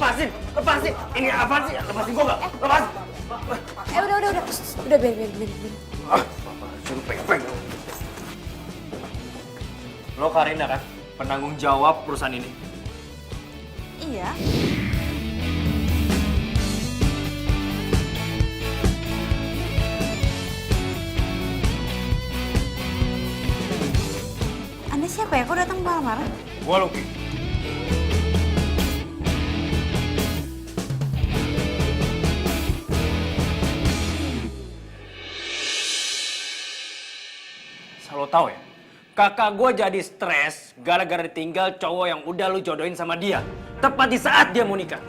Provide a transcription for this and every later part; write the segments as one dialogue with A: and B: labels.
A: lepasin. Ini apa sih? Lepasin gua nggak? Lepas.
B: Udah, biar.
A: Suruh pegang. Lo Karina kan, penanggung jawab perusahaan ini.
B: Iya. Anda siapa ya? Kok datang marah-marah?
A: Gua Lucky. Lo tahu ya, kakak gue jadi stres gara-gara ditinggal cowok yang udah lu jodohin sama dia. Tepat di saat dia mau nikah.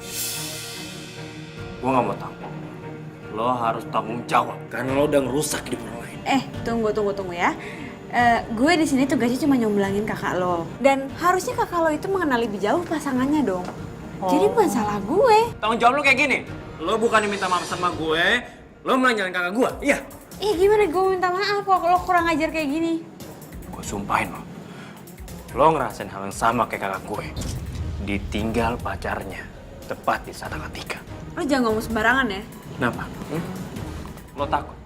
A: Gue gak mau tahu. Lo harus tanggung jawab karena lo udah ngerusak hidup orang lain.
B: Tunggu ya. Gue di sini tugasnya cuma nyomblangin kakak lo. Dan harusnya kakak lo itu mengenal lebih jauh pasangannya dong. Jadi bukan salah gue.
A: Tanggung jawab lo kayak gini. Lo bukannya minta maaf sama gue, lo melanjarin kakak gue. Iya.
B: Gimana gue minta maaf kalau lo kurang ajar kayak gini?
A: Gue sumpahin lo. Lo ngerasain hal yang sama kayak kakak gue. Ditinggal pacarnya. Tepat di saat tanggal 3.
B: Lo jangan ngomong sembarangan ya.
A: Kenapa? Lo takut?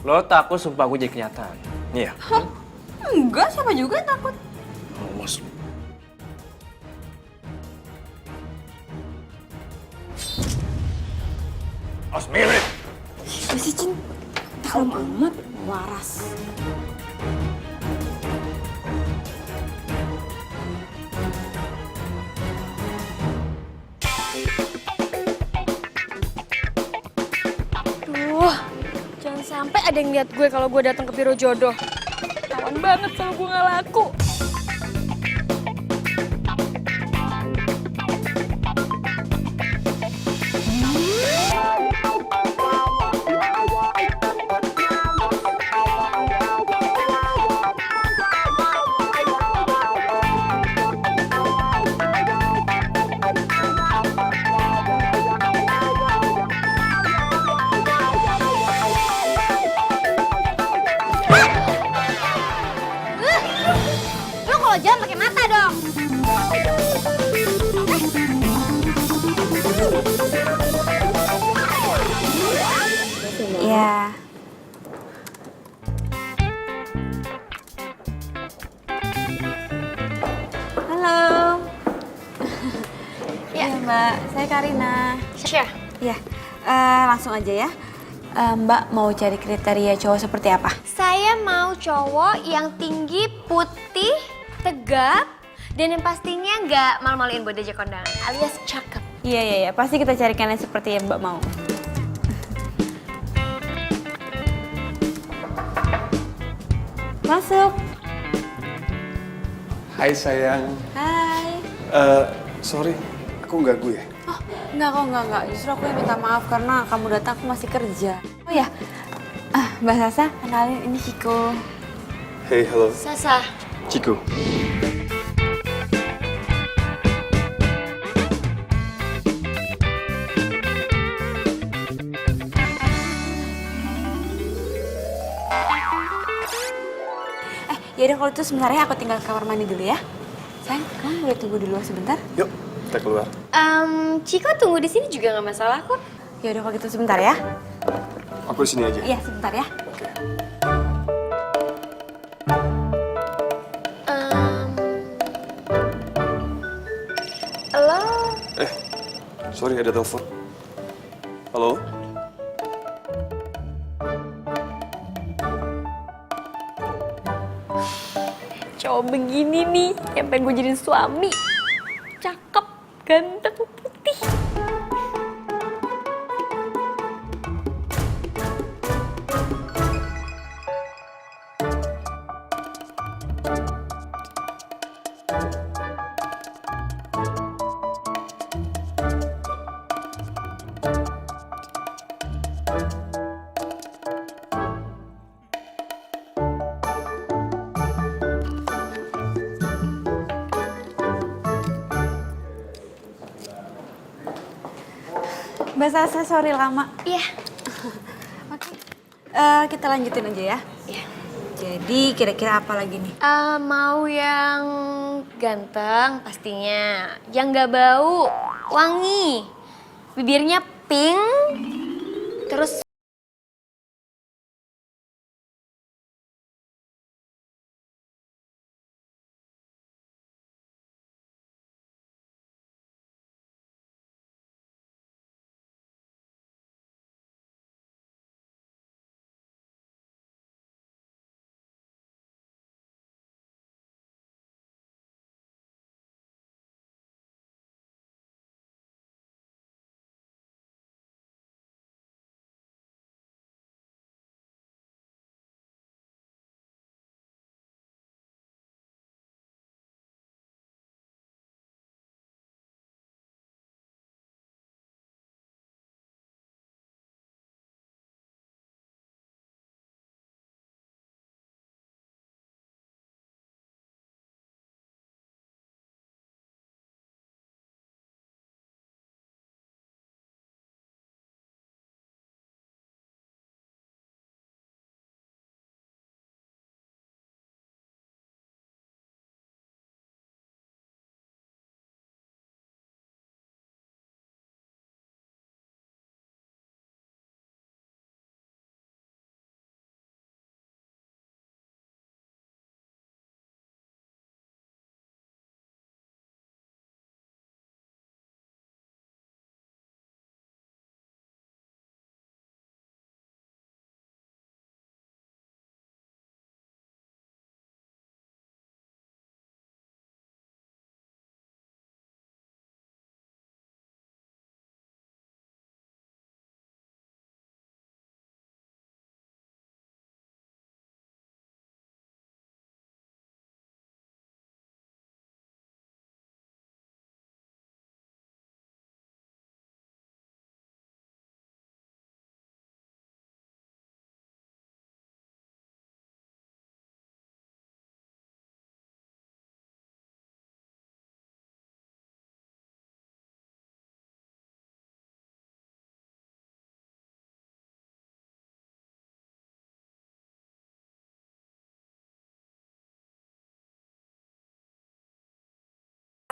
A: Lo takut sumpah gue jadi kenyataan? Iya.
B: Hah? Enggak, siapa juga yang takut.
A: Awas lo. Awas mirip.
B: Si Cing, tahu amat waras.
C: Duh, jangan sampai ada yang lihat gue kalau gue datang ke biro jodoh. Tawan banget kalau gue nggak laku.
D: Lu kalau jalan pakai mata dong.
B: Iya. Halo. Ya, Mbak. Saya Karina.
C: Syah,
B: Iya. Langsung aja ya. Mbak mau cari kriteria cowok seperti apa?
C: saya mau cowok yang tinggi, putih, tegap, dan yang pastinya nggak malu-maluin buat diajak kondangan, alias cakep.
B: Iya. Pasti kita carikan yang seperti yang Mbak mau. Masuk.
E: Hai sayang.
B: Hai.
E: Sorry, aku ganggu ya?
B: Oh, enggak. Justru aku yang minta maaf karena kamu datang aku masih kerja. Oh ya, Mbak Sasa, kenalin ini Ciko.
E: Hey, halo.
C: Sasa,
E: Ciku.
B: Yaudah kalau itu sebentar ya aku tinggal ke kamar mandi dulu ya. Sayang, kamu boleh tunggu di luar sebentar?
E: Yuk, kita keluar.
C: Ciko tunggu di sini juga nggak masalah kok.
B: Yaudah kalau gitu sebentar ya.
E: Aku di sini aja.
B: Iya, sebentar ya.
E: Oke.
C: Halo,
E: Sorry ada telepon. Halo?
C: cowok begini nih yang pengen gue jadiin suami. Cakep, ganteng, putih.
B: Mbak Sasa, sorry lama.
C: Iya.
B: Oke. Kita lanjutin aja ya.
C: Iya.
B: Jadi kira-kira apa lagi nih?
C: Mau yang ganteng pastinya, yang nggak bau, wangi. Bibirnya pink, terus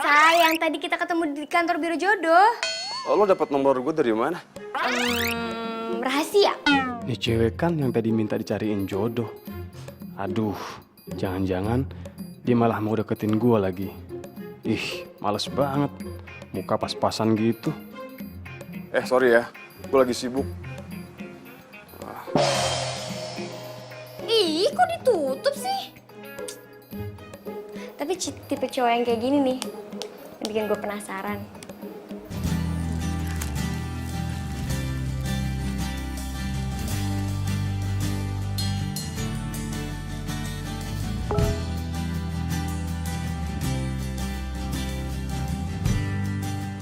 C: sayang, tadi kita ketemu di kantor biro jodoh.
E: Oh, lo dapat nomor gue dari mana?
C: Rahasia.
E: Ini cewek kan yang tadi minta dicariin jodoh. Aduh, jangan-jangan dia malah mau deketin gue lagi. Ih, males banget. Muka pas-pasan gitu. Sorry ya, gue lagi sibuk.
C: Ih, kok ditutup sih? Tapi tipe cowok yang kayak gini nih, yang bikin gue penasaran.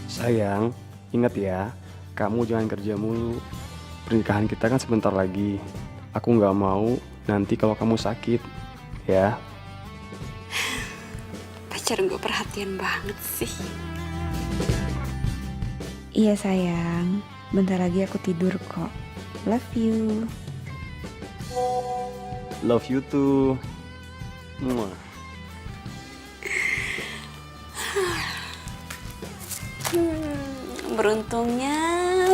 E: Sayang, ingat ya, kamu jangan kerja mulu. Pernikahan kita kan sebentar lagi. Aku nggak mau nanti kalau kamu sakit, ya.
B: Pacar gue perhatian banget sih. Iya sayang, bentar lagi aku tidur kok. Love you.
E: Love you too. Mwah.
B: Beruntungnya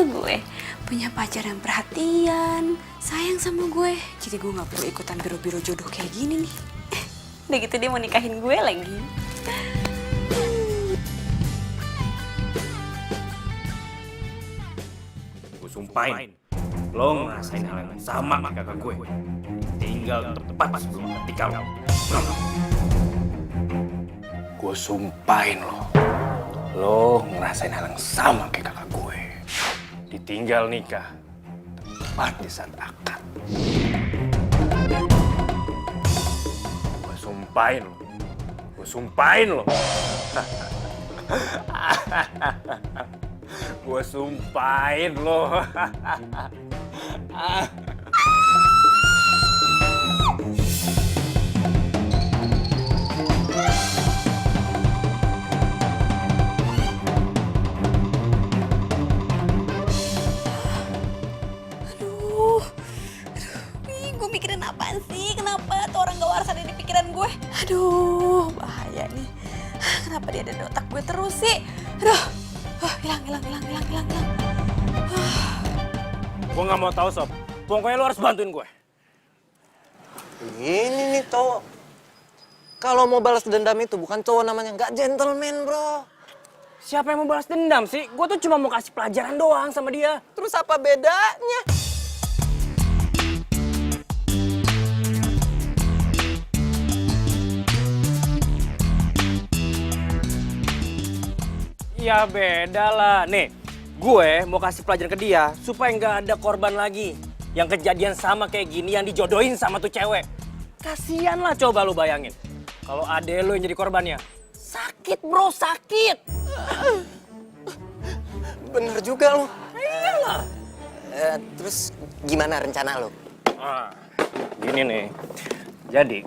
B: gue punya pacar yang perhatian, sayang sama gue. Jadi gue gak perlu ikutan biro-biro jodoh kayak gini nih. Udah gitu dia mau nikahin gue lagi.
A: Gue sumpahin, lo ngerasain hal yang sama kayak kakak gue. Tinggal tepat sebelum ketika lo. Gue sumpahin lo ngerasain hal yang sama kayak kakak gue. Ditinggal nikah, tepat di saat akad. Gue sumpahin lo. Gue sumpahin lo.
B: Gue mikirin apaan sih? Kenapa tuh orang gak waras ada di pikiran gue? Aduh, bahaya nih. Kenapa dia ada di otak gue terus sih? Aduh, Hilang.
A: Gue nggak mau tahu sob. Pokoknya lo harus bantuin gue.
F: Ini nih cowok. Kalau mau balas dendam itu bukan cowok namanya, nggak gentleman bro.
A: Siapa yang mau balas dendam sih? Gue tuh cuma mau kasih pelajaran doang sama dia.
F: Terus apa bedanya?
A: Ya beda lah. Nih, gue mau kasih pelajaran ke dia supaya nggak ada korban lagi. Yang kejadian sama kayak gini yang dijodohin sama tuh cewek. Kasian lah coba lu bayangin. Kalau ade lu yang jadi korbannya. Sakit bro, sakit.
F: Bener juga lo.
A: Iyalah.
F: Terus gimana rencana lo?
A: Gini nih. Jadi,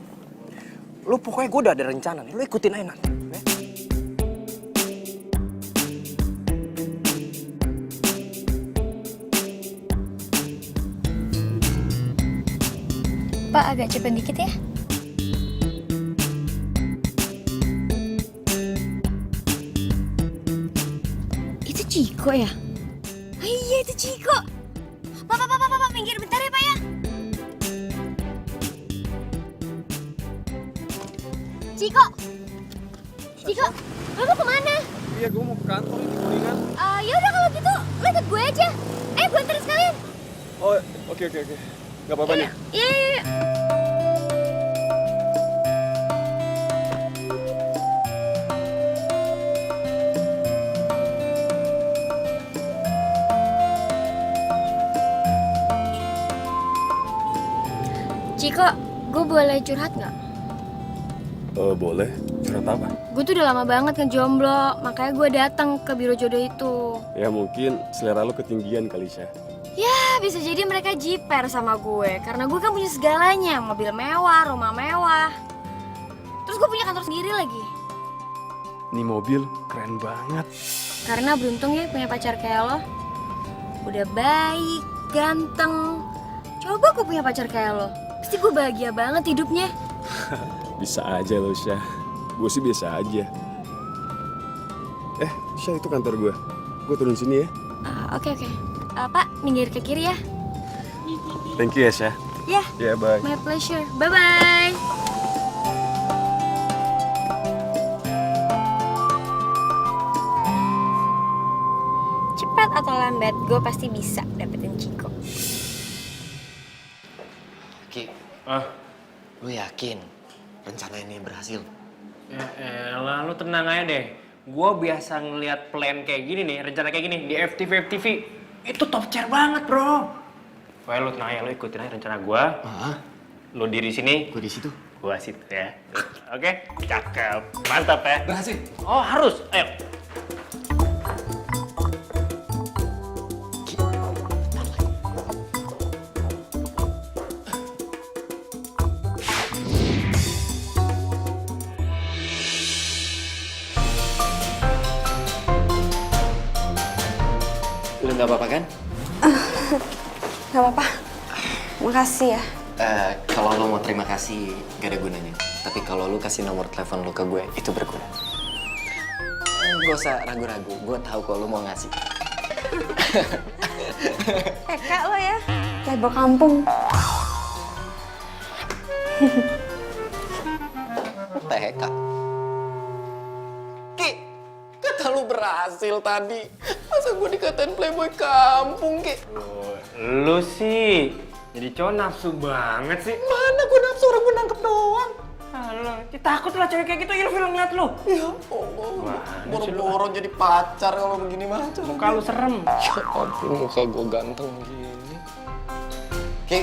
A: lu pokoknya gue udah ada rencana nih. Lu ikutin aja nanti. Ya?
C: Pak, agak cepet dikit ya. Itu Ciko ya? Oh iya, itu Ciko. Pak, minggir bentar ya, Pak ya. Ciko, lo mau kemana?
E: Iya, gue mau ke kantor ini, Kuningan.
C: Ya udah kalau gitu, lo ikut gue aja. Gue anterin sekalian.
E: Oh, oke. Gak apa-apa nih.
C: Iya. Ciko, gue boleh curhat nggak?
E: Boleh. Curhat apa?
C: Gue tuh udah lama banget ngejomblo, makanya gue datang ke biro jodoh itu.
E: Ya mungkin selera lo ketinggian kali, Syah.
C: Ya, bisa jadi mereka jiper sama gue, karena gue kan punya segalanya, mobil mewah, rumah mewah. Terus gue punya kantor sendiri lagi.
E: Nih mobil keren banget.
C: Karena beruntung ya punya pacar kayak lo. Udah baik, ganteng. Coba gue punya pacar kayak lo. Pasti gue bahagia banget hidupnya.
E: Bisa aja lo, Syah. Gue sih biasa aja. Syah, itu kantor gue. Gue turun sini ya.
C: Oke. Pak, minggir ke kiri ya.
E: Thank you ya, Syah.
C: Ya,
E: Ya, bye.
C: my pleasure. Bye-bye. Cepat atau lambat, gue pasti bisa dapetin Ciko.
F: Ki, lu yakin rencana ini berhasil?
A: Ya elah, lu tenang aja deh. Gue biasa ngeliat plan kayak gini nih, rencana kayak gini di FTV. Itu top chair banget, bro. Pokoknya lu tenang aja, lu ikutin aja rencana gue. Lu diri sini,
F: Gue di situ.
A: gue situ ya. Oke, cakep. Mantap ya.
F: Berhasil.
A: Oh, harus. Ayo.
F: Lu nggak apa-apa kan?
B: Gak apa-apa. Makasih ya.
F: Kalau lo mau terima kasih gak ada gunanya. Tapi kalau lu kasih nomor telepon lu ke gue, itu berguna. Gak usah ragu-ragu, gue tahu kok lu mau ngasih.
B: Kak lo ya. Playboy kampung.
F: TK. Ki, kata lu berhasil tadi. Masa gue dikatain playboy kampung, Ki?
A: Lu sih jadi cowok nafsu banget sih.
F: Mana gue nafsu, orang gue nangkep doang.
A: Alah, takut lah cewek kayak gitu ilfil ngeliat lu.
F: Ya Allah, boro-boro jadi pacar kalau begini mah.
A: Muka lu serem.
F: Ya ampun, muka gue ganteng gini. Ki.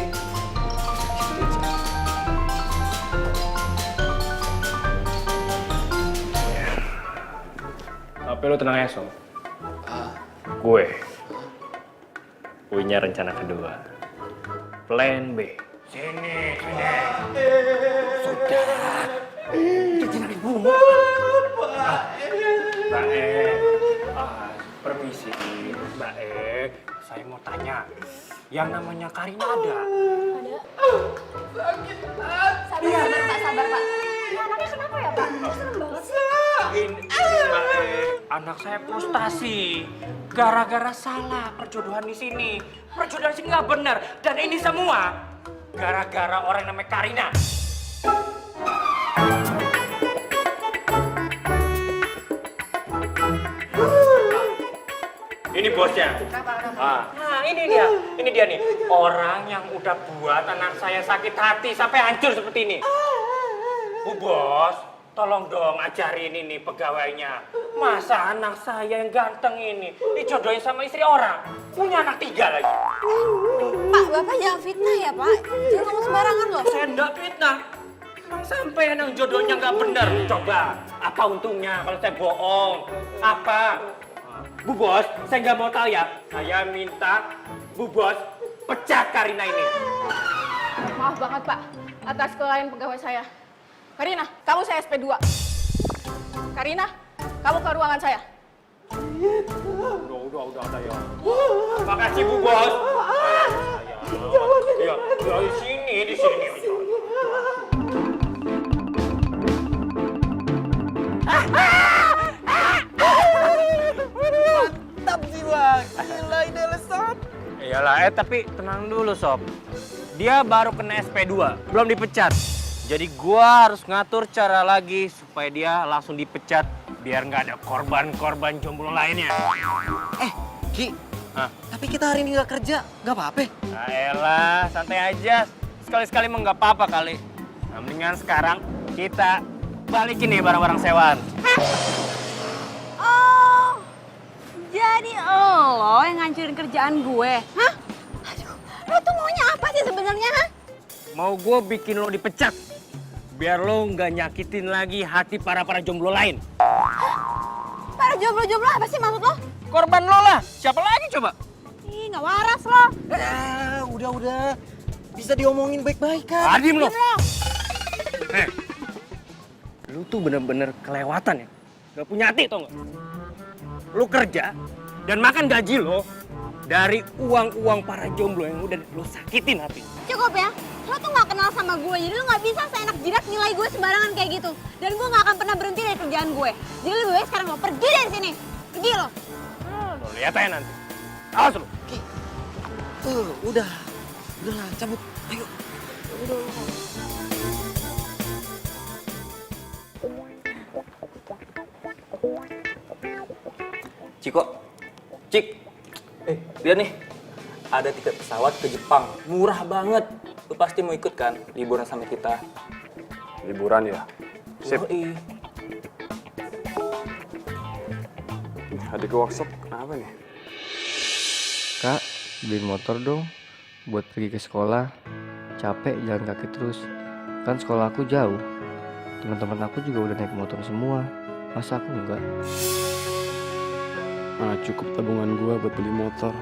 A: Tapi lu tenang ya, Som. Gue punya rencana kedua. Plan B. Sini. Sudah. Itu jangan dibunuh. Mbak E. Permisi, Mbak E. Saya mau tanya. Yang namanya Karina ada?
C: Sabar, Pak. Anaknya kenapa ya, Pak? Serem banget sih.
A: Ini Mbak E. Anak saya frustasi gara-gara salah perjodohan di sini. Perjodohan di sini nggak benar dan ini semua gara-gara orang namanya Karina. Ini bosnya. Nah, ini dia nih. Orang yang udah buat anak saya sakit hati sampai hancur seperti ini. Bu Bos, tolong dong ajarin ini pegawainya. Masa anak saya yang ganteng ini dijodohin sama istri orang? Punya anak 3 lagi.
D: Pak, Bapak jangan fitnah ya, Pak. Jangan ngomong sembarangan loh.
A: Saya enggak fitnah. Sampai yang jodohnya nggak bener. Coba, apa untungnya kalau saya bohong? Apa? Bu Bos, saya nggak mau tahu ya. Saya minta Bu Bos pecat Karina ini.
G: Maaf banget Pak, atas kelalaian pegawai saya. Karina, kamu saya SP2. Karina, kamu ke ruangan saya.
A: Udah ya. Makasih Bu Bos. Iya, di sini.
F: Mantap sih bang, gila ini lesat.
A: Iyalah, tapi tenang dulu Sob. Dia baru kena SP2, belum dipecat. Jadi gua harus ngatur cara lagi supaya dia langsung dipecat biar nggak ada korban-korban jomblo lainnya.
F: Ki,
A: Hah?
F: tapi kita hari ini nggak kerja, nggak apa-apa.
A: Nah, elah, santai aja. Sekali-sekali mah nggak apa-apa kali. Nah, mendingan sekarang kita balikin nih barang-barang sewaan.
B: Oh, jadi lo yang ngancurin kerjaan gue? Hah?
D: Aduh, lo tuh maunya apa sih sebenarnya, ha?
A: Mau gue bikin lo dipecat biar lo nggak nyakitin lagi hati para jomblo lain.
D: Para jomblo-jomblo apa sih maksud lo?
A: Korban lo lah, siapa lagi coba?
D: Ih, nggak waras lo.
F: Udah. Bisa diomongin baik-baik kan?
A: Adim lo. Lu tuh bener-bener kelewatan ya. Gak punya hati tau gak? Lu kerja dan makan gaji lo dari uang-uang para jomblo yang udah lo sakitin hati.
D: Cukup ya. Lo tuh nggak kenal sama gue, jadi lo nggak bisa seenak jidat nilai gue sembarangan kayak gitu. Dan gue nggak akan pernah berhenti dari kerjaan gue. Jadi lebih baik sekarang lo pergi dari sini. Pergi lo.
A: Lo lihat aja nanti. Awas lo.
F: Ki, udah lah, cabut, ayo.
H: Ciko, Cik, lihat nih, ada tiket pesawat ke Jepang, murah banget. Lu pasti mau ikut kan, liburan sama kita.
E: Liburan ya? Sip.
H: Yoi.
E: Adik ke workshop, kenapa nih?
I: Kak, beliin motor dong buat pergi ke sekolah. Capek jalan kaki terus. Kan sekolah aku jauh. Teman-teman aku juga udah naik motor semua. Masa aku enggak?
E: Cukup tabungan gua buat beli motor.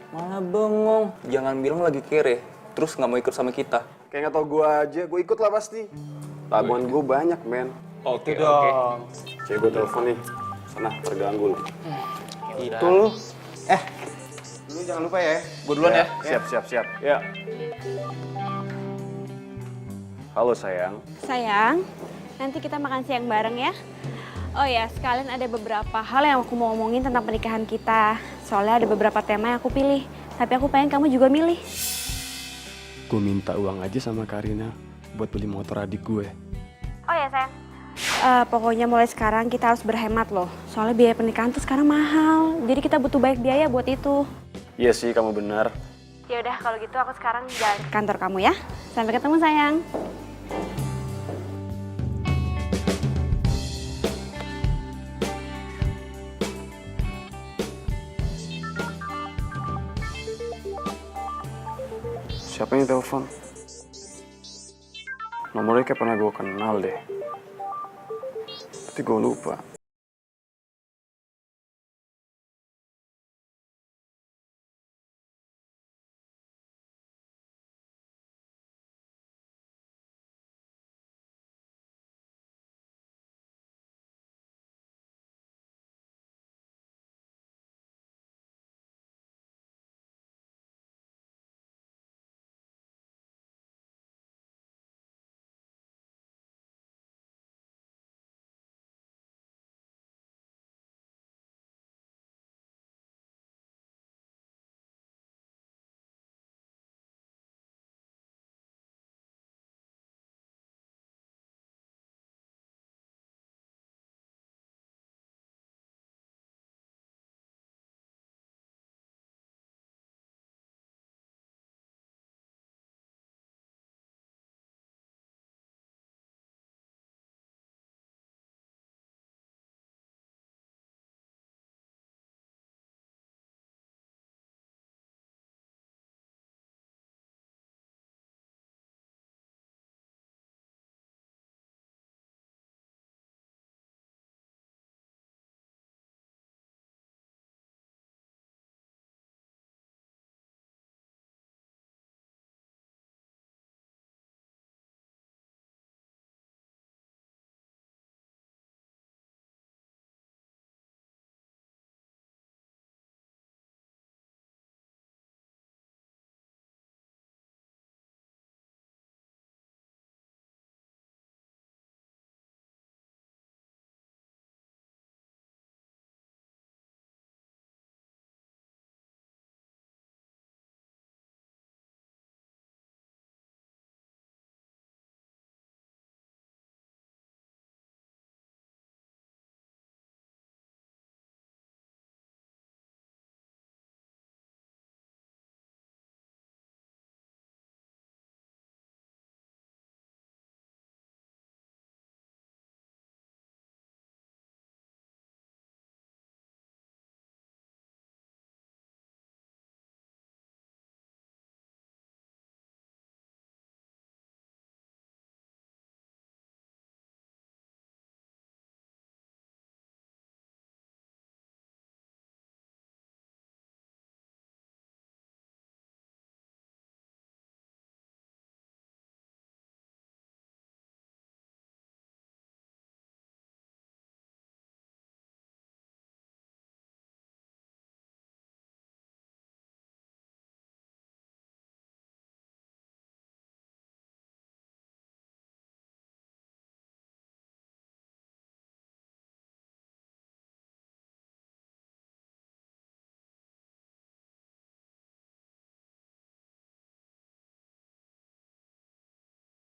H: Malah bengong, jangan bilang lagi kere, terus nggak mau ikut sama kita.
E: Kayak nggak tau gua aja, gua ikut lah pasti. Tabungan gua banyak, men.
H: Oke dong.
E: Cek gua telepon nih. Sana, terganggu lu.
H: Gila.
E: Tuh lu.
H: Lu jangan lupa ya, gue duluan ya.
E: Siap. Ya. Halo sayang.
B: Sayang, nanti kita makan siang bareng ya. Oh ya, sekalian ada beberapa hal yang aku mau ngomongin tentang pernikahan kita. Soalnya ada beberapa tema yang aku pilih. Tapi aku pengen kamu juga milih.
E: Gue minta uang aja sama Karina buat beli motor adik gue.
B: Oh ya sayang. Pokoknya mulai sekarang kita harus berhemat loh. Soalnya biaya pernikahan tuh sekarang mahal. Jadi kita butuh banyak biaya buat itu.
E: Iya sih, kamu benar.
B: Ya udah kalau gitu aku sekarang jalan ke kantor kamu ya. Sampai ketemu sayang.
E: Siapa yang telepon? Nomornya kayak pernah gue kenal deh. Tapi gue lupa.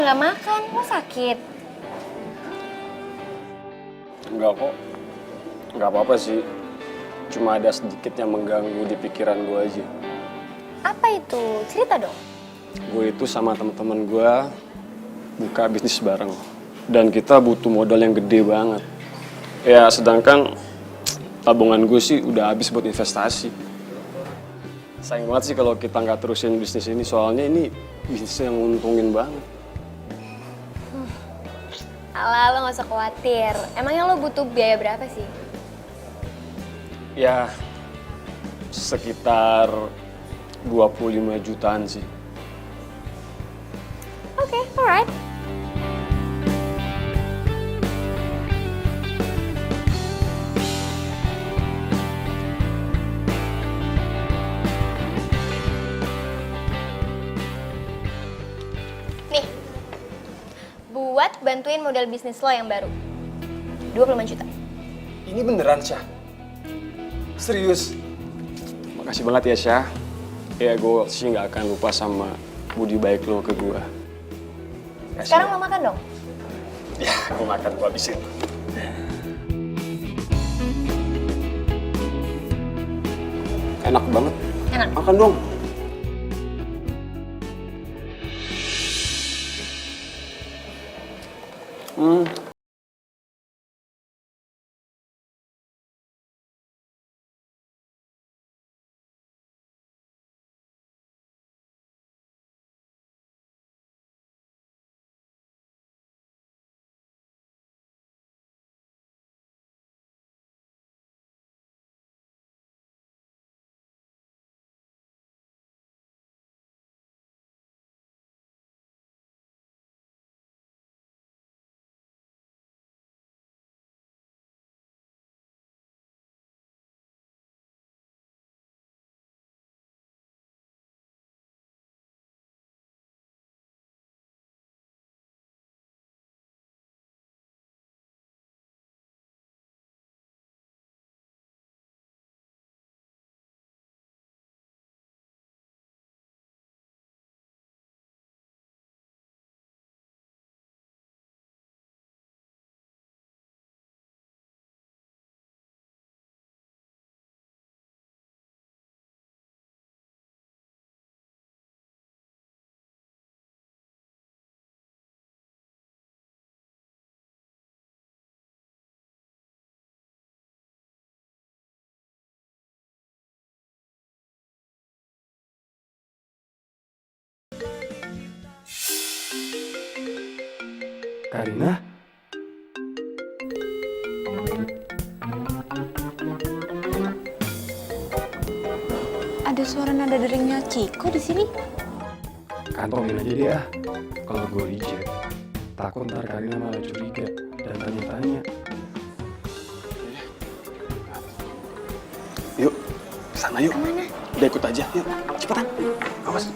C: Nggak makan, lo sakit.
E: Enggak kok. Enggak apa-apa sih. Cuma ada sedikit yang mengganggu di pikiran gue aja.
C: Apa itu? Cerita dong.
E: Gue itu sama teman-teman gue buka bisnis bareng. Dan kita butuh modal yang gede banget. Ya sedangkan tabungan gue sih udah habis buat investasi. Sayang banget sih kalau kita nggak terusin bisnis ini, soalnya ini bisnis yang nguntungin banget.
C: Alah, lo gak usah khawatir. Emangnya lo butuh biaya berapa sih?
E: Ya sekitar 25 jutaan sih.
C: Oke, alright. Nih, buat bantuin modal bisnis lo yang baru. 25 juta.
E: Ini beneran, Syah? Serius? Makasih banget ya, Syah. Ya, gue sih nggak akan lupa sama budi baik lo ke gue.
C: Sekarang lo makan dong.
E: Ya, gue makan, gue habisin. Enak banget.
C: Enak.
E: Makan dong. Karina?
B: Ada suara nada deringnya Ciko di sini.
E: Kantongin aja dia. Kalau gue reject, takut ntar Karina malah curiga dan tanya-tanya. Yuk, sana yuk.
C: Kemana?
E: Udah ikut aja, yuk. Cepetan. Awas.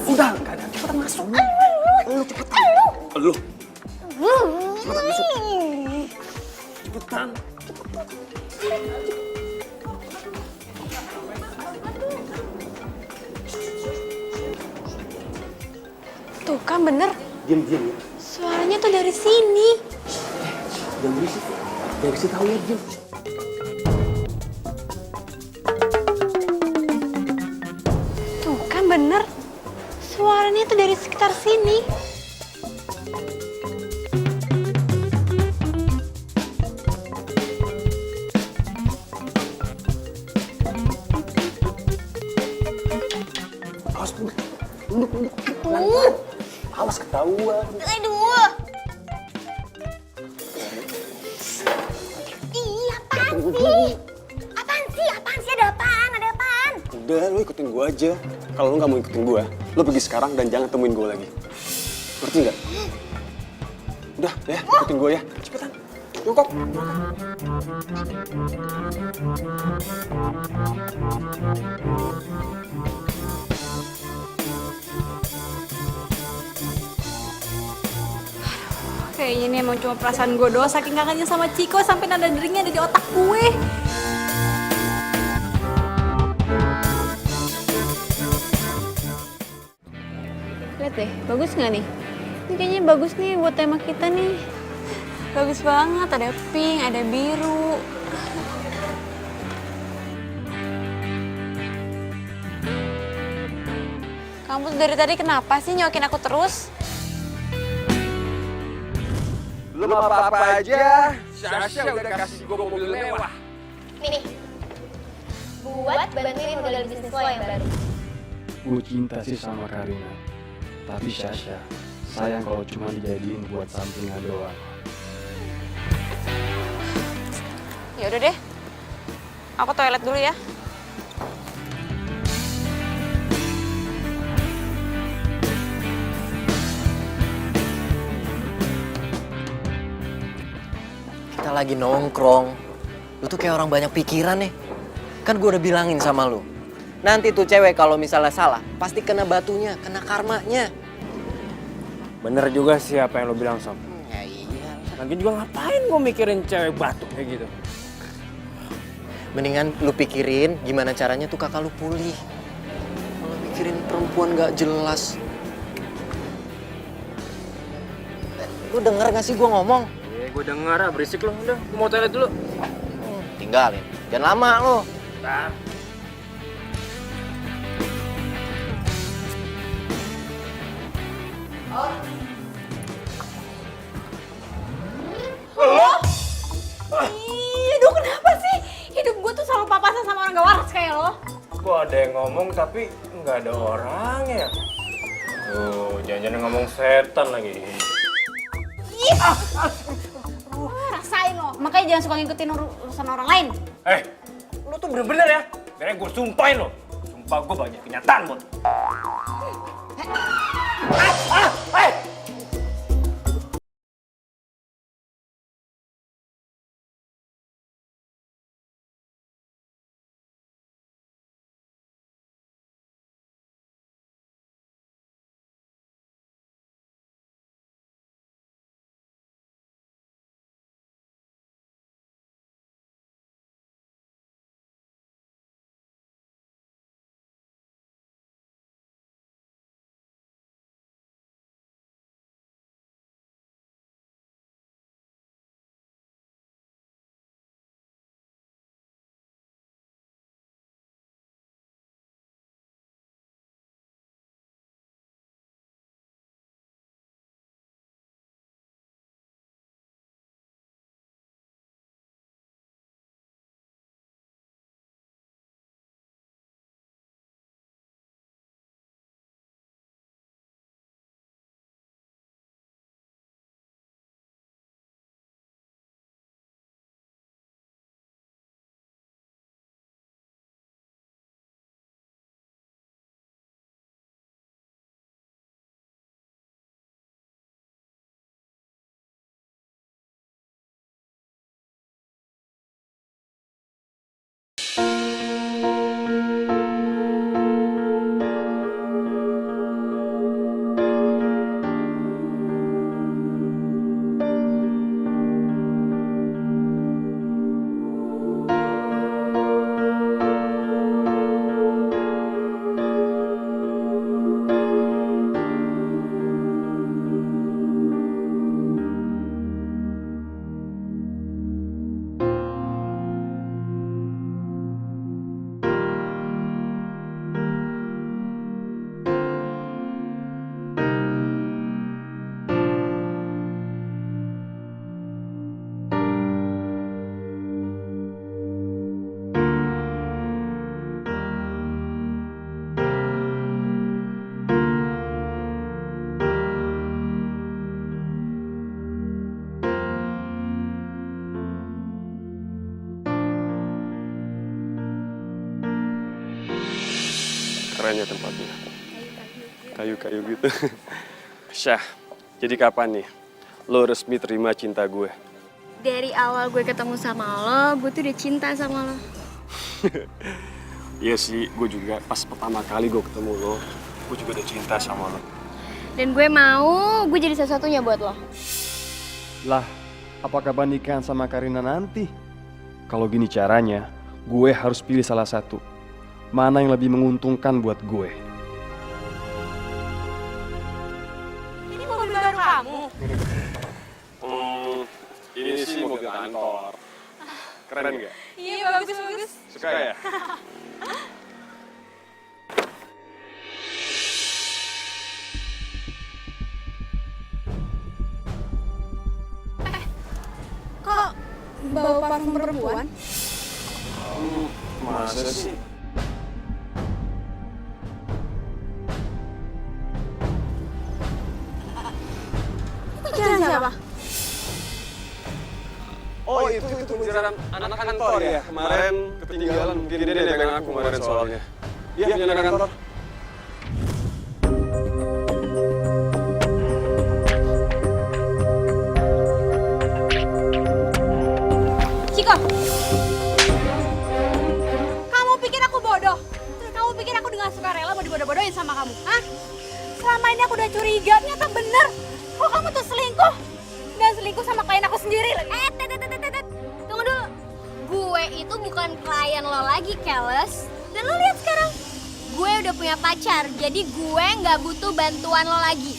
E: Udah, enggak ada. Cepetan masuk. Lu cepetan. Lu. Cepetan masuk. Cepetan.
B: Tuh kan bener.
E: Diam ya.
B: Suaranya tuh dari sini.
E: Jangan berisik. Jangan kasih tahu ya, diam.
B: Tuh kan bener. Suaranya tuh dari sekitar sini.
E: Awas, duduk. Pelan-pelan. Awas ketahuan.
D: Aduh. Ih, apaan sih? Apaan sih? Ada apaan?
E: Udah, lu ikutin gua aja. Kalau lu nggak mau ikutin gua, lu pergi sekarang dan jangan temuin gua lagi. Ngerti nggak? Udah, ya, ikutin gua ya. Cepetan. Jongkok.
D: Kayaknya ini emang cuma perasaan gue doang saking kangennya sama Ciko sampai nada deringnya ada di otak gue. Lihat deh, bagus nggak nih? Ini kayaknya bagus nih buat tema kita nih. Bagus banget, ada pink, ada biru. Kamu tuh dari tadi kenapa sih nyokin aku terus?
J: Belum apa-apa aja, Sasha udah kasih gue mobil mewah.
C: Nih, buat bantuin modal bisnis lo yang baru.
E: Gue cinta sih sama Karina. Tapi Sasha, sayang kalau cuma dijadiin buat sampingan doang.
D: Ya udah deh, aku toilet dulu ya.
F: Kita lagi nongkrong. Lu tuh kayak orang banyak pikiran nih. Kan gue udah bilangin sama lu. Nanti tuh cewek kalau misalnya salah, pasti kena batunya, kena karmanya.
A: Bener juga sih apa yang lo bilang, Sob.
F: Ya iya.
A: Lagi juga ngapain gue mikirin cewek batu kayak gitu?
F: Mendingan lu pikirin gimana caranya tuh kakak lu pulih. Kalau mikirin perempuan gak jelas. Lu denger gak sih gue ngomong?
A: Iya, gue denger, berisik lo. Udah, gue mau toilet dulu.
F: Tinggalin. Jangan lama lu.
A: Nah.
D: Ih, aduh kenapa sih? Hidup gue tuh selalu papasan sama orang gak waras kayak lo.
A: Kok ada yang ngomong tapi nggak ada orangnya? Tuh, jangan-jangan ngomong setan lagi.
D: Rasain lo, makanya jangan suka ngikutin urusan orang lain.
A: Lo tuh bener-bener ya? Biar gue sumpahin lo. Sumpah gue banyak kenyataan, Bot.
E: Keren ya tempatnya. Kayu-kayu gitu. Syah, jadi kapan nih lo resmi terima cinta gue?
C: Dari awal gue ketemu sama lo, gue tuh udah cinta sama lo.
E: Iya sih, gue juga pas pertama kali gue ketemu lo, gue juga udah cinta sama lo.
C: Dan gue mau gue jadi satu-satunya buat lo.
E: Lah, apa kabar nikahan sama Karina nanti? Kalau gini caranya, gue harus pilih salah satu. Mana yang lebih menguntungkan buat gue?
D: Ini mobil baru kamu.
J: Ini sih mobil kantor. Keren nggak?
D: Iya, bagus.
J: Suka ya?
D: Kok bau parfum perempuan?
J: Masa sih?
D: Itu jalan siapa?
J: Oh itu kuntilanak anak kantor ya? Kemarin ketinggalan, mungkin dia nemenin aku kemarin soalnya. Iya, punya anak kantor.
D: Ciko! Kamu pikir aku bodoh? Kamu pikir aku dengan sukarela mau dibodoh-bodohin sama kamu? Hah? Selama ini aku udah curiga, ternyata bener. Kok kamu tuh selingkuh? Dan selingkuh sama klien aku sendiri lagi.
C: Tunggu dulu. Gue itu bukan klien lo lagi, Keles. Dan lo lihat sekarang, gue udah punya pacar, jadi gue nggak butuh bantuan lo lagi.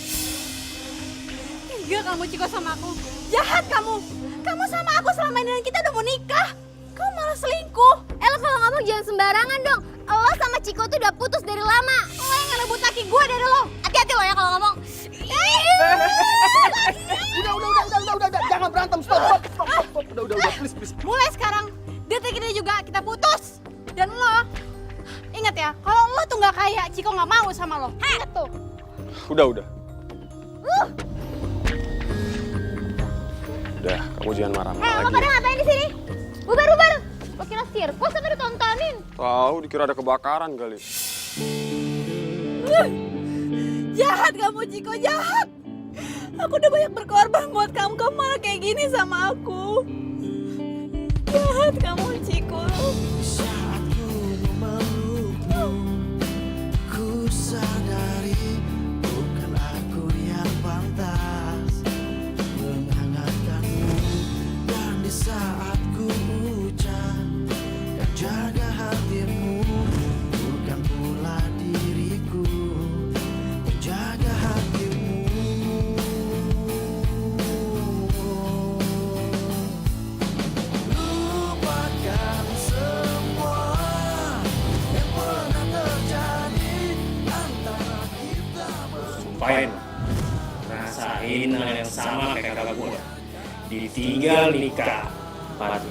D: Enggak, kamu Ciko sama aku. Jahat kamu. Kamu sama aku selama ini dan kita udah mau nikah. Kamu malah selingkuh.
C: Lo kalau ngomong jangan sembarangan dong. Lo sama Ciko tuh udah putus dari lama.
D: Lo yang ngerebut laki gue dari lo.
C: Hati-hati lo ya kalau ngomong.
J: Udah, jangan berantem, stop. Udah, please.
D: Mulai sekarang, detik ini juga kita putus. Dan lo, ingat ya, kalau lo tuh nggak kaya, Ciko nggak mau sama lo. Ingat tuh.
J: Udah. Udah, kamu jangan marah-marah
C: Lo
J: lagi.
C: pada ngapain di sini? Bubar. Lo kira sirkus atau ditontonin?
J: Tahu, dikira ada kebakaran kali.
D: Jahat kamu Ciko, jahat. Aku udah banyak berkorban buat kamu malah kayak gini sama aku. Jahat kamu Ciko.
K: Ku sadari bukan aku yang pantas menghangatkanmu, dan di saat ku ucap dan jaga hatimu, bukan pula diriku menjaga hatimu. Lupakan semua yang pernah terjadi antara kita berdua.
A: Sumpahin. Rasain hal yang sama kayak kakak gue. Ditinggal nikah. Mati.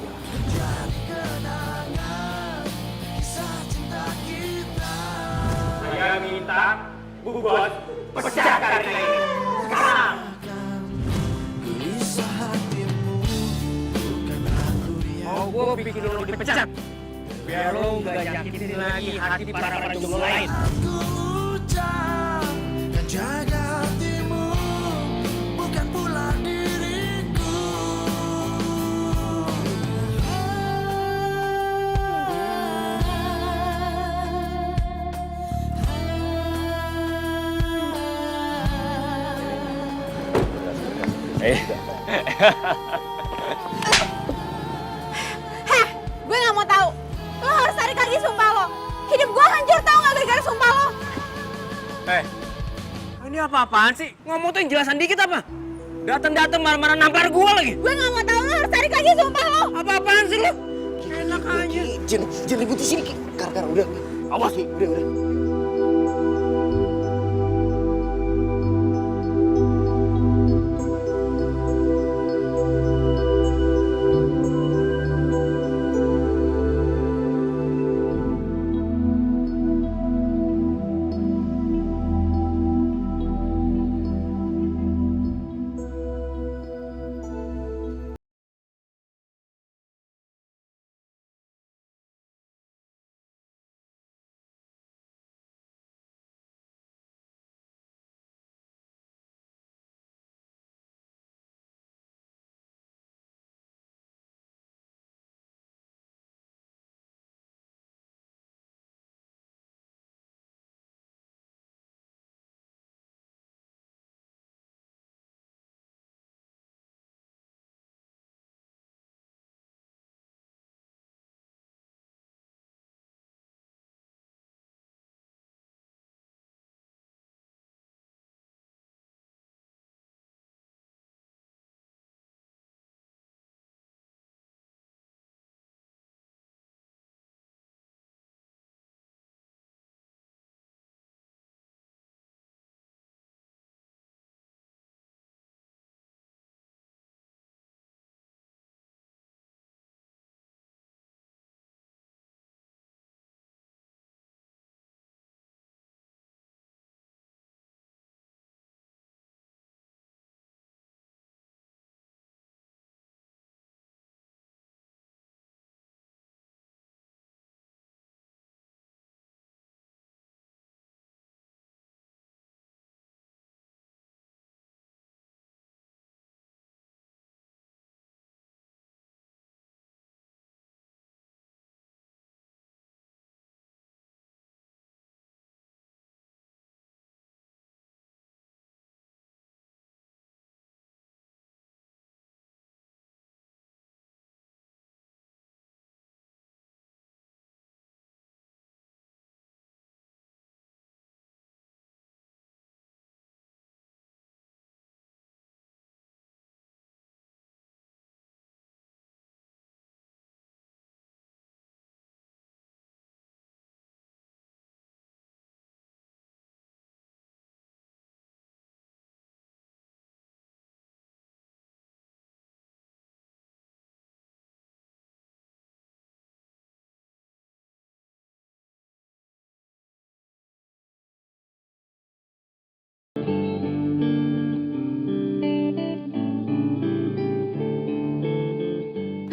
A: Saya minta Bu Bos pecah Karina ini. Sekarang.
K: Gelisah hatimu, bukan aku yang
A: Mau gue bikin lo dipecat. Biar lo gak nyakitin lagi hati para jomblo lain.
K: ku ucap dan jaga hatimu, bukan pula diriku.
D: Gue nggak mau tahu. Lo harus tarik lagi sumpah lo. Hidup gue hancur tau nggak gara-gara sumpah lo.
A: Ini apa-apaan sih? Ngomong tuh yang jelasan dikit apa? Datang-datang marah-marah nampar gue lagi.
D: Gue nggak mau tahu, lo harus tarik lagi sumpah lo.
A: Apa-apaan sih lo? Enak aja.
F: Jangan ribut di sini, Ki. Kar, udah.
A: Awas.
F: Udah.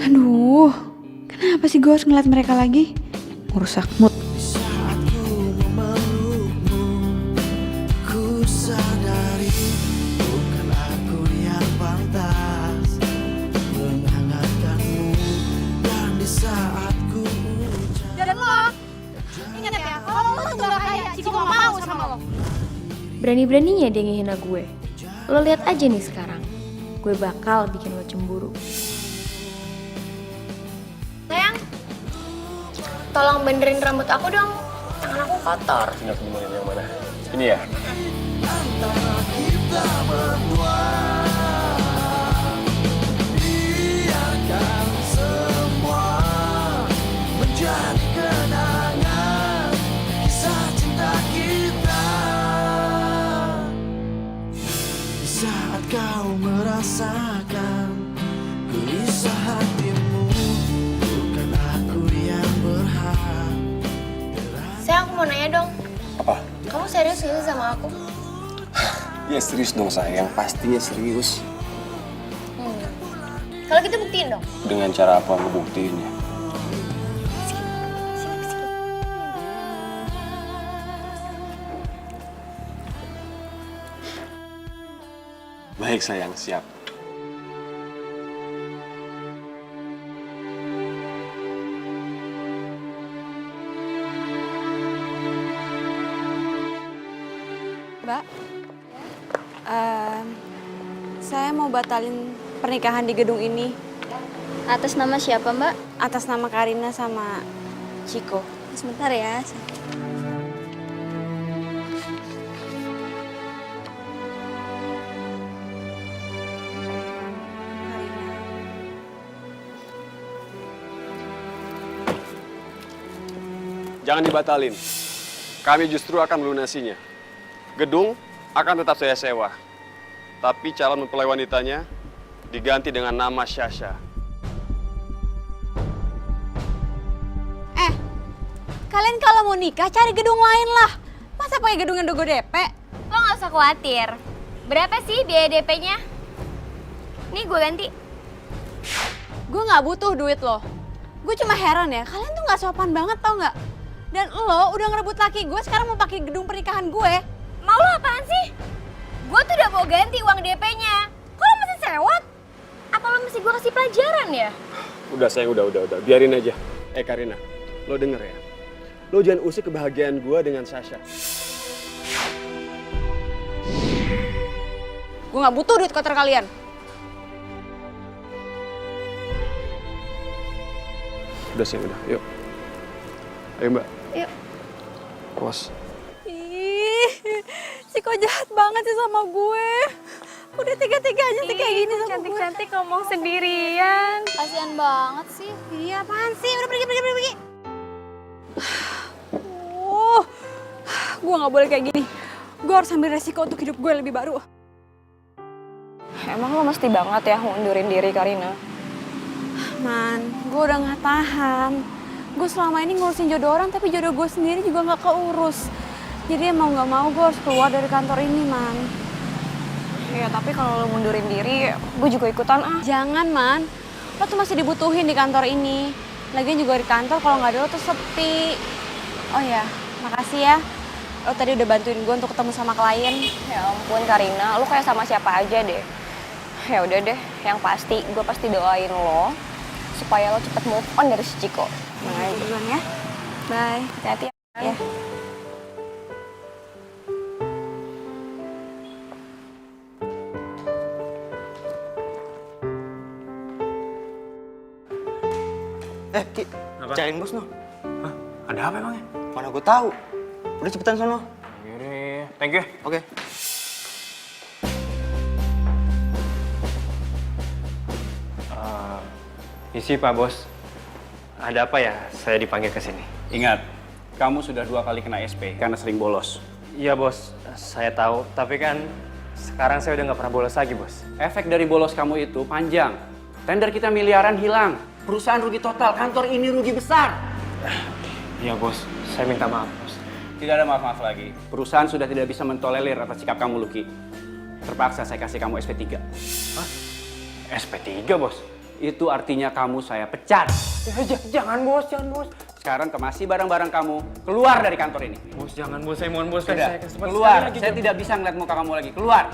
B: Aduh, kenapa sih gue harus ngeliat mereka lagi? Ngerusak mood.
K: Saat ku memelukmu, ku sadari bukan aku yang pantas menghangatkanmu. Dan di saat ku
D: Dan lo, ingat ya, kalau lo tuh gak kaya, Ciko gak mau sama lo.
C: Berani-beraninya dia ngehina gue. Lo lihat aja nih sekarang. Gue bakal bikin lo cemburu. Sayang, tolong benerin rambut aku dong. Tangan aku kotor.
J: Nggak benerin yang mana? Ini ya?
K: biarkan semua menjadi kenangan kisah cinta kita. Di saat kau merasakan gelisah hatimu, bukan aku yang berhak.
C: Sayang, aku mau nanya dong.
J: Apa?
C: Kamu serius gak sih sama aku?
J: Ya serius dong sayang, pastinya serius.
C: Kalau gitu buktiin dong.
J: Dengan cara apa ngebuktiinnya? Baik sayang, siap.
B: Mbak, saya mau batalin pernikahan di gedung ini
C: Atas nama siapa, Mbak?
B: atas nama Karina sama Ciko.
C: Sebentar ya.
J: Jangan dibatalin. Kami justru akan melunasinya. Gedung akan tetap saya sewa. Tapi calon mempelai wanitanya diganti dengan nama Syasha.
B: Kalian kalau mau nikah cari gedung lain lah. Masa pakai gedung yang Dogo DP?
C: Lo gak usah khawatir. Berapa sih biaya DP-nya? Nih gue ganti.
B: Gue nggak butuh duit lo. Gue cuma heran ya, kalian tuh nggak sopan banget tau nggak? Dan lo udah ngerebut laki gue, sekarang mau pakai gedung pernikahan gue.
C: Mau lo apaan sih? Gue tuh udah mau ganti uang DP-nya. Kok lo masih sewot? Apa lo mesti gue kasih pelajaran ya?
J: Udah sayang, udah. Biarin aja. Karina, lo denger ya. Lo jangan usik kebahagiaan gue dengan Sasha.
B: Gue nggak butuh duit kotor kalian.
J: Udah sayang, udah. Yuk. Ayo mbak.
C: Yuk.
J: Pos.
B: Ih, Ciko jahat banget sih sama gue. Udah tega-teganya sih kayak gini sama gue.
C: Cantik-cantik ngomong sendirian.
D: Kasian banget sih.
B: Iya apaan sih? Udah pergi. Gue nggak boleh kayak gini. Gue harus ambil resiko untuk hidup gue lebih baru.
G: Emang lo mesti banget ya ngundurin diri, Karina?
B: Man, gue udah nggak tahan. Gue selama ini ngurusin jodoh orang, tapi jodoh gue sendiri juga nggak keurus. Jadi mau nggak mau gue harus keluar dari kantor ini, Man.
G: Ya tapi kalau lo mundurin diri, gue juga ikutan ah.
B: Jangan, Man. Lo tuh masih dibutuhin di kantor ini. Lagian juga di kantor kalau nggak ada lo tuh sepi. Oh ya, makasih ya. Lo tadi udah bantuin gue untuk ketemu sama klien.
G: Ya ampun Karina, lo kayak sama siapa aja deh. Ya udah deh, yang pasti gue pasti doain lo supaya lo cepet move on dari si Ciko. Nah,
B: Duluan ya. Bye.
G: hati-hati ya.
B: Ya.
F: Ki, cariin bos no.
A: Hah? Ada apa emangnya?
F: Mana gue tahu. Udah cepetan sono.
A: Yaudah, thank you.
F: Oke.
E: Isi Pak Bos. Ada apa ya saya dipanggil ke sini?
L: Ingat, kamu sudah 2 kali kena SP karena sering bolos.
E: Iya Bos, saya tahu. Tapi kan sekarang saya udah nggak pernah bolos lagi Bos.
L: Efek dari bolos kamu itu panjang. Tender kita miliaran hilang. Perusahaan rugi total, kantor ini rugi besar.
E: Iya Bos, saya minta maaf Bos.
L: Tidak ada maaf-maaf lagi. Perusahaan sudah tidak bisa mentolerir atas sikap kamu, Lucky. Terpaksa saya kasih kamu SP3.
E: Hah? SP3 Bos?
L: itu artinya kamu saya pecat.
A: Jangan bos, jangan bos.
L: Sekarang kemasi barang-barang kamu keluar dari kantor ini.
A: Bos jangan bos, saya mohon bos.
L: Sudah,
A: Saya kesempatan
L: keluar.
A: sekali lagi,
L: Saya tidak bisa ngeliat muka kamu lagi. Keluar.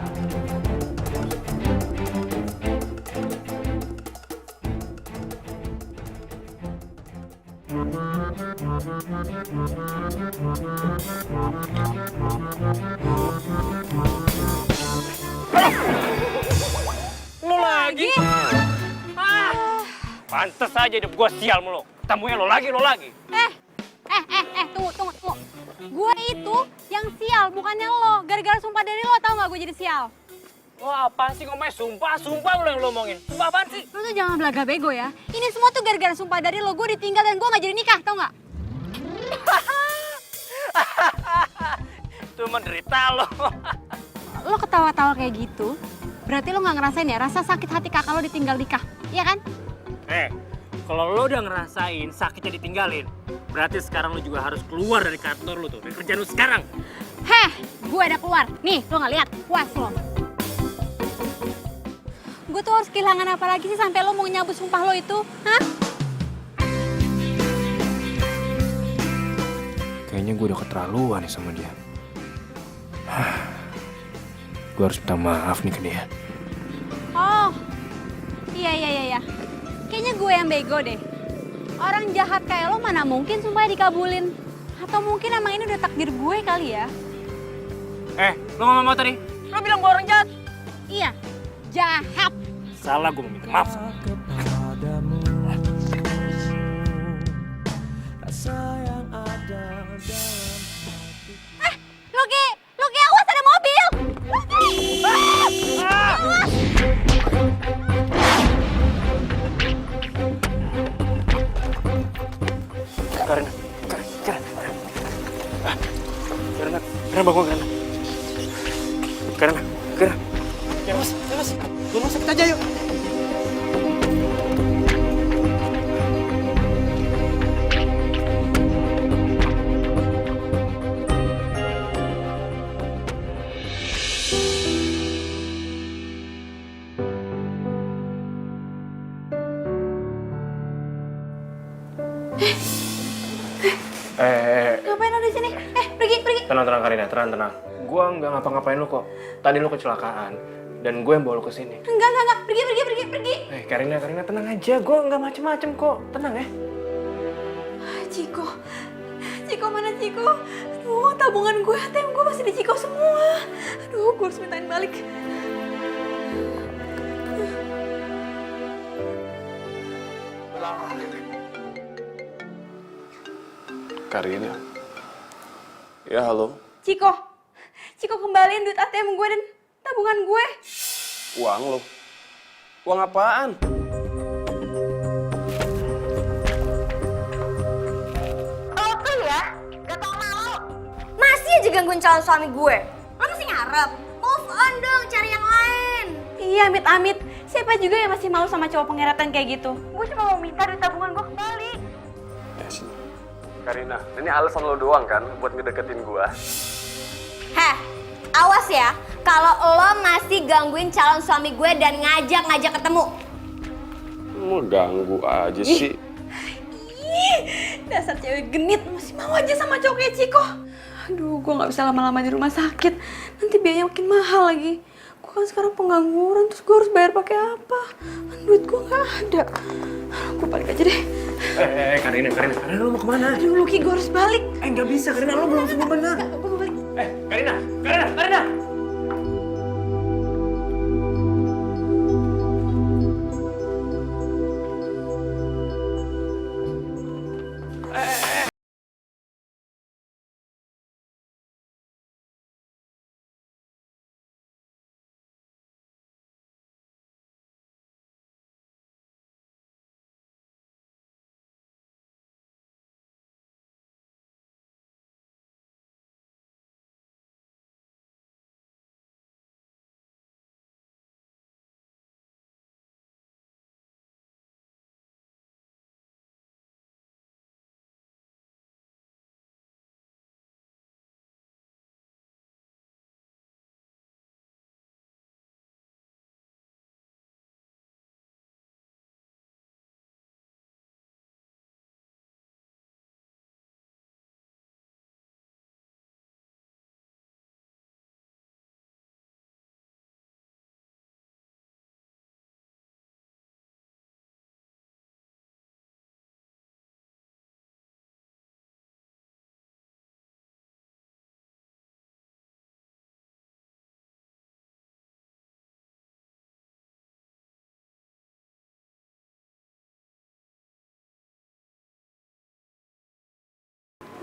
A: Lo lagi? Pantes aja hidup gua sial mulu. Ketemunya lo lagi.
D: Tunggu. Gue itu yang sial, bukannya lo. Gara-gara sumpah dari lo, tau gak gue jadi sial?
A: Wah, apaan sih ngomongnya? Sumpah lo yang lo omongin. Sumpah apaan sih?
D: Lo tuh jangan belaga bego ya. Ini semua tuh gara-gara sumpah dari lo. Gue ditinggal dan gue gak jadi nikah, tau gak?
A: Itu menderita lo.
D: Lo ketawa-tawa kayak gitu, berarti lo gak ngerasain ya rasa sakit hati kakak lo ditinggal nikah, iya kan?
A: Kalau lo udah ngerasain sakitnya ditinggalin, berarti sekarang lo juga harus keluar dari kantor lo tuh, dari kerjaan lo sekarang.
D: Gue udah keluar. Nih, lo gak lihat? Puas lo. Gue tuh harus kehilangan apa lagi sih sampai lo mau nyabut sumpah lo itu? Hah?
A: Kayaknya gue udah keterlaluan nih sama dia. Gue harus minta maaf nih ke dia.
D: Oh, iya. Kayaknya gue yang bego deh. Orang jahat kayak lo mana mungkin sumpahnya dikabulin. Atau mungkin emang ini udah takdir gue kali ya?
A: Lo ngomong apa tadi? Lo bilang gue orang jahat.
D: Iya, jahat.
A: Salah, gue mau minta maaf.
K: Kepadamu, rasa yang ada dalam
D: Loki, awas ada mobil. Loki. Awas.
A: Karena bangun Karena. Mas. Rumah sakit aja yuk.
D: Ngapain lo di sini? Pergi.
A: Tenang Karina, tenang. Gua nggak ngapa-ngapain lu kok. Tadi lu kecelakaan dan gue yang bawa lu ke sini.
D: Enggak. Pergi.
A: Karina tenang aja. Gua nggak macem-macem kok. Tenang ya.
D: Ciko mana Ciko? Aduh, tabungan gue, ATM gue masih di Ciko semua. Aduh, gue harus mintain balik.
J: Karina. Ya, halo.
D: Ciko kembaliin duit ATM gue dan tabungan gue.
J: Uang lo. Uang apaan?
C: Lo tuh ya, gak tau malu. Masih aja gangguin calon suami gue. Lo masih ngarep? Move on dong, cari yang lain.
D: Iya, amit-amit. Siapa juga yang masih malu sama cowok pengeratan kayak gitu? Gue cuma mau minta duit tabungan gue kembali.
J: Ya, sini. Karina, ini alasan lo doang kan buat ngedeketin gua?
C: Awas ya, kalau lo masih gangguin calon suami gue dan ngajak ketemu.
J: Mau ganggu aja sih.
D: Dasar cewek genit, masih mau aja sama cowok kayak Ciko. Aduh, gue gak bisa lama-lama di rumah sakit. Nanti biayanya makin mahal lagi. Gue kan sekarang pengangguran, terus gue harus bayar pakai apa? Duit gue gak ada. Gue balik aja deh.
A: Karina, lo mau kemana?
D: Aduh, Lucky, gue harus balik.
A: Nggak bisa, Karina, lo belum sembuh benar.
D: Gue mau balik.
A: Karina!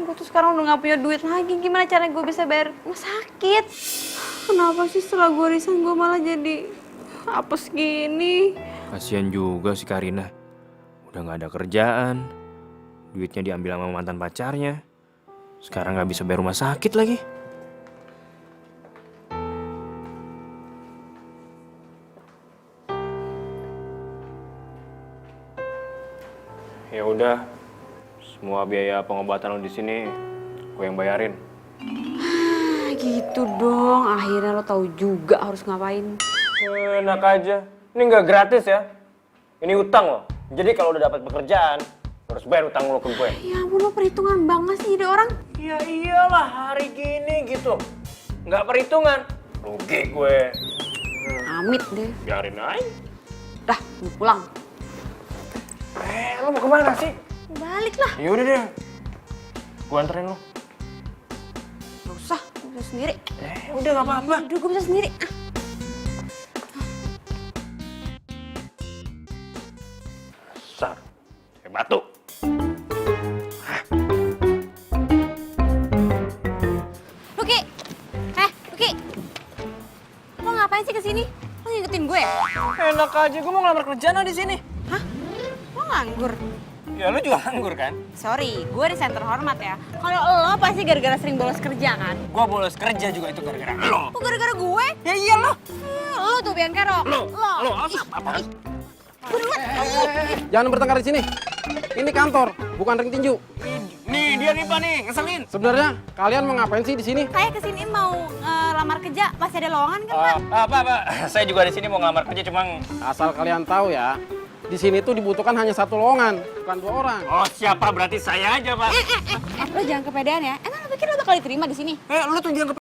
B: Gue tuh sekarang udah gak punya duit lagi. Gimana caranya gue bisa bayar rumah sakit? Kenapa sih setelah gue resign gue malah jadi apes gini?
A: Kasian juga si Karina. Udah gak ada kerjaan. Duitnya diambil sama mantan pacarnya. Sekarang gak bisa bayar rumah sakit lagi. Ya udah, semua biaya pengobatan lo di sini gue yang bayarin.
B: Gitu dong, akhirnya lo tahu juga harus ngapain.
A: Enak aja, ini nggak gratis ya. Ini utang lo. Jadi kalau udah dapat pekerjaan, lo harus bayar utang lo ke gue.
B: Ya ampun, lo perhitungan banget sih jadi orang.
A: Ya iyalah, hari gini gitu. Nggak perhitungan, rugi gue.
B: Amit deh.
A: Biarin aja.
B: Dah, gue pulang.
A: Lo mau kemana sih?
B: Balik lah.
A: Ya udah deh, gue anterin lo.
B: Gak usah, gue bisa sendiri.
A: Udah gak apa-apa.
B: Udah, gue bisa sendiri.
A: Sar, kayak batu.
D: Luki! Luki! Lo ngapain sih kesini? Lo ngikutin gue ya?
A: Enak aja, gue mau ngelamar kerjaan di sini.
D: Hah? Lo nganggur?
A: Ya lo juga nganggur kan?
D: Sorry, gue resign terhormat ya. Kalau lo pasti gara-gara sering bolos kerja kan?
A: Gue bolos kerja juga itu gara-gara lo.
D: Kok gara-gara gue?
A: Ya iyalah.
D: Lo tuh Bian Kerok.
A: Lo apa?
L: Jangan bertengkar di sini. Ini kantor, bukan ring tinju.
A: Nih dia nih Pak nih, ngeselin.
L: Sebenarnya kalian mau ngapain sih di sini?
D: Saya kesini mau lamar kerja, masih ada lowongan kan Pak?
A: Pak, saya juga di sini mau ngelamar kerja cuma
L: Asal kalian tahu ya, di sini tuh dibutuhkan hanya 1 lowongan, bukan 2 orang.
A: Oh siapa berarti saya aja Pak.
D: Lo jangan kepedean ya. Emang lo pikir lo bakal diterima di sini?
A: Lo tuh jangan lo.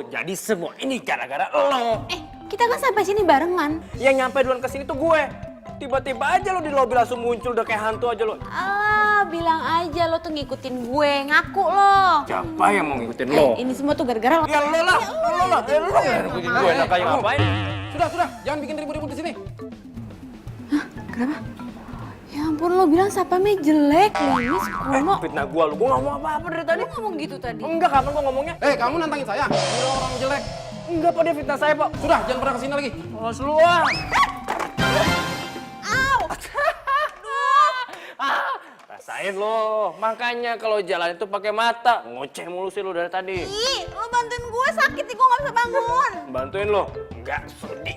A: Jadi semua ini gara-gara lo.
D: Kita kan sampai sini barengan.
A: Yang nyampe duluan ke sini tuh gue. Tiba-tiba aja lo di lobi langsung muncul udah kayak hantu aja lo.
D: Bilang aja lo tuh ngikutin gue, ngaku lo.
A: Siapa yang mau ngikutin lo?
D: Ini semua tuh gara-gara lo.
A: Ya lo lah. Lo yang ngikutin gue enak kayak ngapain?
L: Sudah, jangan bikin ribut-ribut di sini.
B: Kenapa? Ya ampun, lo bilang sapamnya jelek, limis, kuno.
A: Fitnah gue lo, gue gak mau apa-apa dari tadi.
B: Lo ngomong gitu tadi.
A: Enggak, kapan gue ngomongnya?
L: Kamu nantangin saya? Ini orang jelek.
A: Enggak Pak, dia fitnah saya Pak.
L: Sudah, jangan pernah kesini lagi.
A: Awas lu ah. Rasain lo, makanya kalau jalan itu pakai mata. Ngoceh mulu sih lo dari tadi.
D: Ih, lo bantuin gue sakit nih, gue gak bisa bangun.
A: Bantuin lo? Enggak, sudi.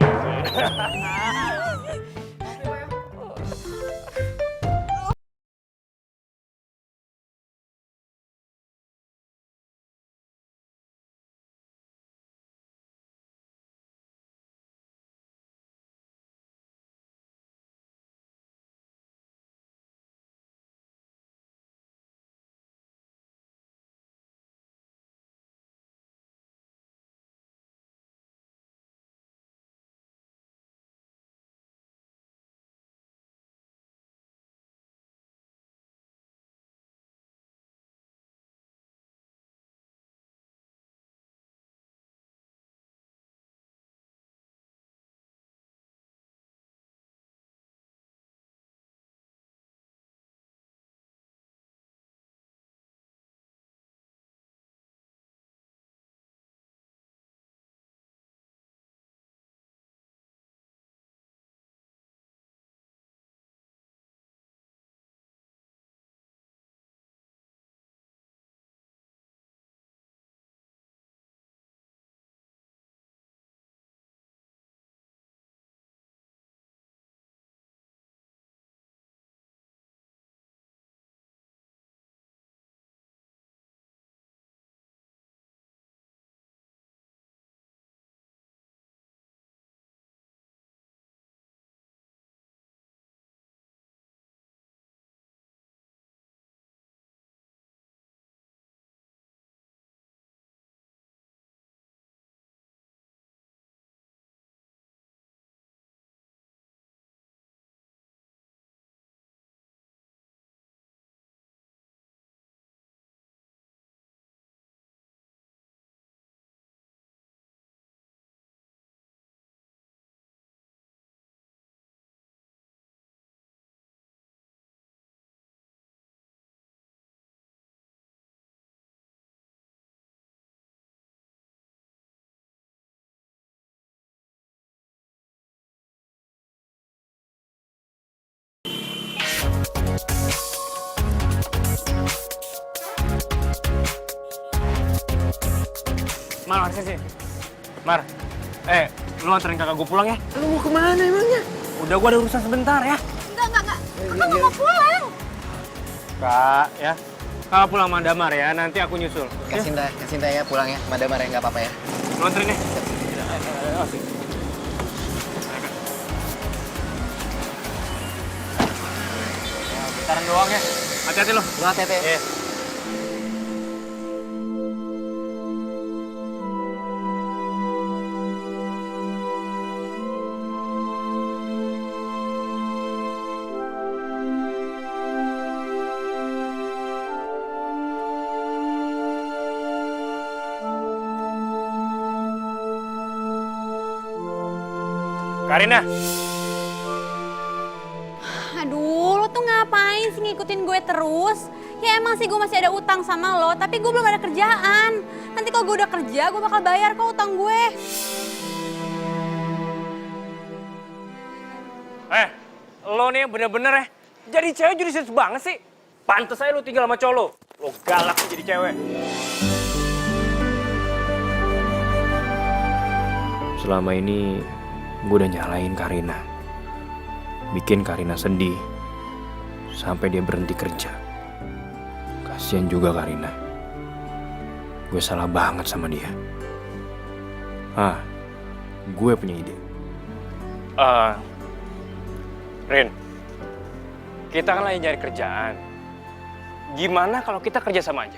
A: Mar, sini. Mar, lu anterin kakak gue pulang ya.
F: Lu mau kemana emangnya?
A: Udah, gue ada urusan sebentar ya.
D: Enggak. Aku nggak mau pulang.
A: Kak, ya. Kakak pulang sama Damar ya, nanti aku nyusul.
F: Kasinta ya pulang ya. Madamar ya, nggak apa-apa ya.
A: Lu anterin ya. Bentaran doang ya. Hati-hati lu.
F: Lu hati-hati.
A: Iya. Karina.
D: Aduh, lo tuh ngapain sih ngikutin gue terus? Ya emang sih gue masih ada utang sama lo, tapi gue belum ada kerjaan. Nanti kalau gue udah kerja, gue bakal bayar kok utang gue.
A: Lo nih bener-bener ya. Jadi cewek jadi serius banget sih. Pantes aja lo tinggal sama cowok. Lo galak jadi cewek. Selama ini gue udah nyalain Karina. Bikin Karina sedih. Sampai dia berhenti kerja. Kasian juga Karina. Gue salah banget sama dia. Gue punya ide. Rin, kita kan lagi nyari kerjaan. Gimana kalau kita kerja sama aja?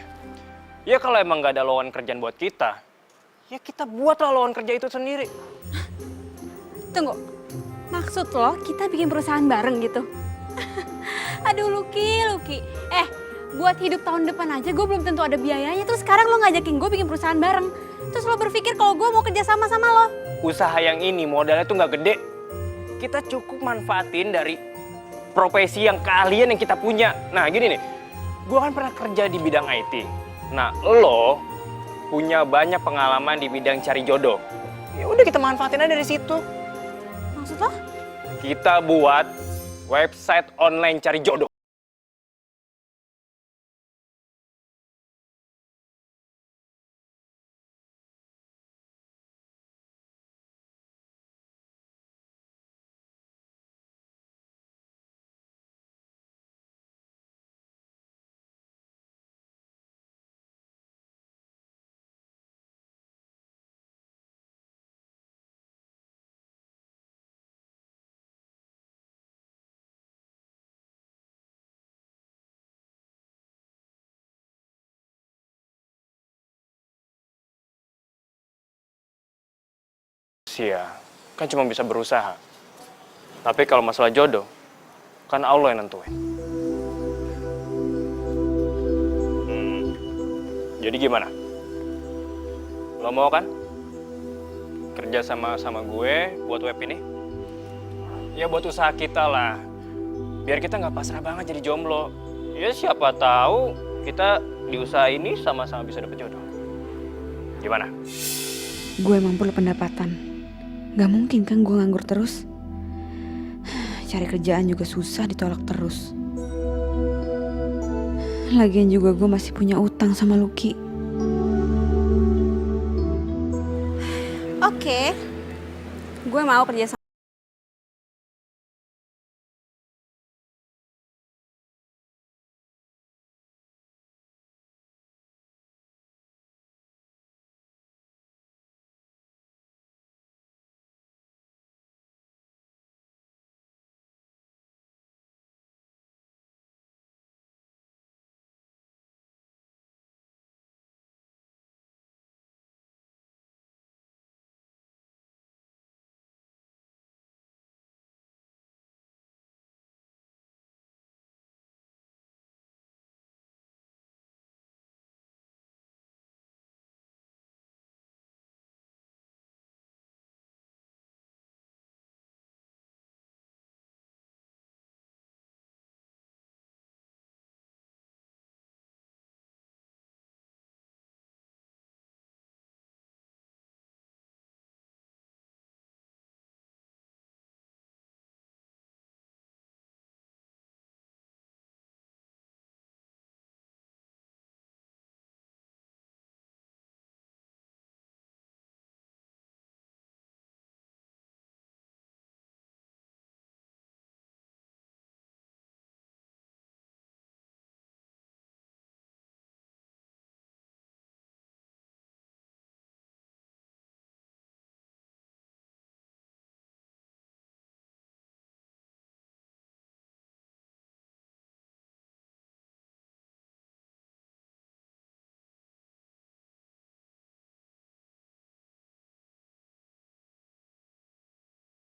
A: Ya kalau emang gak ada lowongan kerjaan buat kita, ya kita buatlah lowongan kerja itu sendiri.
D: Tunggu, maksud lo kita bikin perusahaan bareng gitu? Aduh Lucky. Buat hidup tahun depan aja gue belum tentu ada biayanya. Terus sekarang lo ngajakin gue bikin perusahaan bareng. Terus lo berpikir kalau gue mau kerja sama lo?
A: Usaha yang ini modalnya tuh gak gede. Kita cukup manfaatin dari profesi yang keahlian yang kita punya. Nah gini nih, gue kan pernah kerja di bidang IT. Nah lo punya banyak pengalaman di bidang cari jodoh. Ya udah kita manfaatin aja dari situ.
D: Maksud lo?
A: Kita buat website online cari jodoh. Ya, kan cuma bisa berusaha. Tapi kalau masalah jodoh, kan Allah yang nentuin. Jadi gimana? Lo mau kan? Kerja sama gue buat web ini? Ya buat usaha kita lah. Biar kita nggak pasrah banget jadi jomblo. Ya siapa tahu kita di usaha ini sama-sama bisa dapet jodoh. Gimana?
B: Gue emang perlu pendapatan. Gak mungkin kan gue nganggur terus. Cari kerjaan juga susah, ditolak terus. Lagian juga gue masih punya utang sama Lucky.
D: Oke. Gue mau kerja sama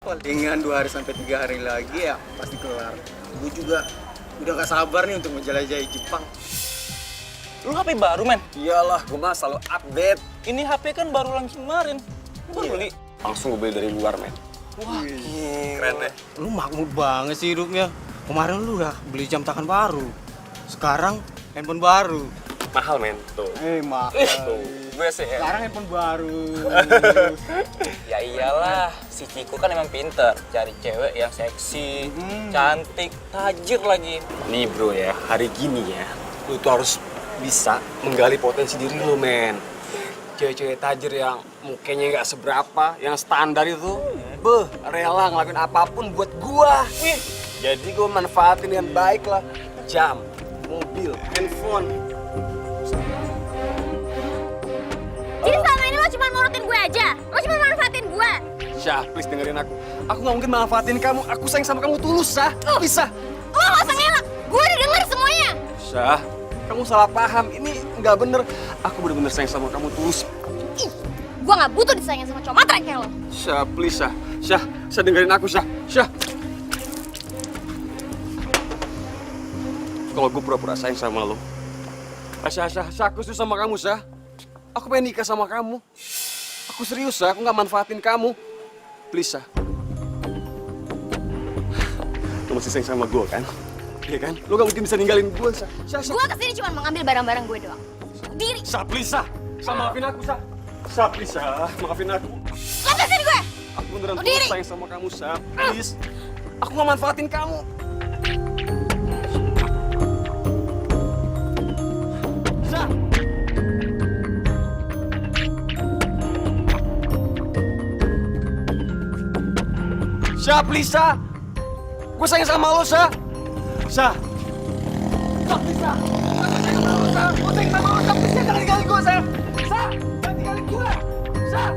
M: Palingan 2 hari sampai 3 hari lagi ya pasti kelar. Gue juga udah gak sabar nih untuk menjelajahi Jepang.
H: Lu HP baru, men?
J: Iyalah, gue mah selalu update.
H: Ini HP kan baru launching kemarin. Lu baru beli?
J: Langsung gue beli dari luar, men.
H: Wah,
J: Keren deh.
M: Lu makmur banget sih hidupnya. Kemarin lu udah beli jam tangan baru. Sekarang handphone baru.
J: Mahal, men. Tuh.
M: Mahal.
J: Tuh. Gue sih ya.
M: Sekarang handphone baru.
H: ya iyalah, si Ciko kan emang pinter. Cari cewek yang seksi, cantik, tajir lagi.
J: Nih bro ya, hari gini ya, lu tuh harus bisa menggali potensi diri lu, men. Cewek-cewek tajir yang mukanya nggak seberapa, yang standar itu, rela ngelakuin apapun buat gua. Jadi gua manfaatin dengan baik lah. Jam, mobil, handphone.
C: Jadi selama ini lo cuma nurutin gue aja? Lo cuma manfaatin gue?
J: Syah, please dengerin aku. Aku nggak mungkin manfaatin kamu. Aku sayang sama kamu tulus, Syah. Bisa.
C: Lo gak usah ngelak, gue udah denger semuanya.
J: Syah, kamu salah paham. Ini nggak bener. Aku bener-bener sayang sama kamu tulus.
C: Gue gak butuh disayangin sama cowok matre kayak lo.
J: Syah, please, Syah. Syah dengerin aku, Syah. Syah. Kalau gue pura-pura sayang sama lo. Syah, aku serius sama kamu, Syah. Aku pengen nikah sama kamu. Aku serius, Syah. Aku nggak manfaatin kamu. Please, Syah. Lo masih sayang sama gue, kan? Iya kan? Lo gak mungkin bisa ninggalin gue, Syah.
C: Gue kesini cuma mau ngambil barang-barang gue doang. Diri.
J: Syah, please, Syah. Syah, maafin aku, Syah. Syah, please, Syah. Maafin aku.
C: Lepasin gue.
J: Aku beneran
C: Diri.
J: tulus sayang sama kamu, Syah. Please. Aku nggak manfaatin kamu. Syah. Syah, please, Syah. Gue sayang sama lo, Syah. Syah. Syah, please, Syah. Gue sayang sama lo, Syah. Please, jangan tinggalin gue, Syah. Syah, jangan tinggalin gue. Syah.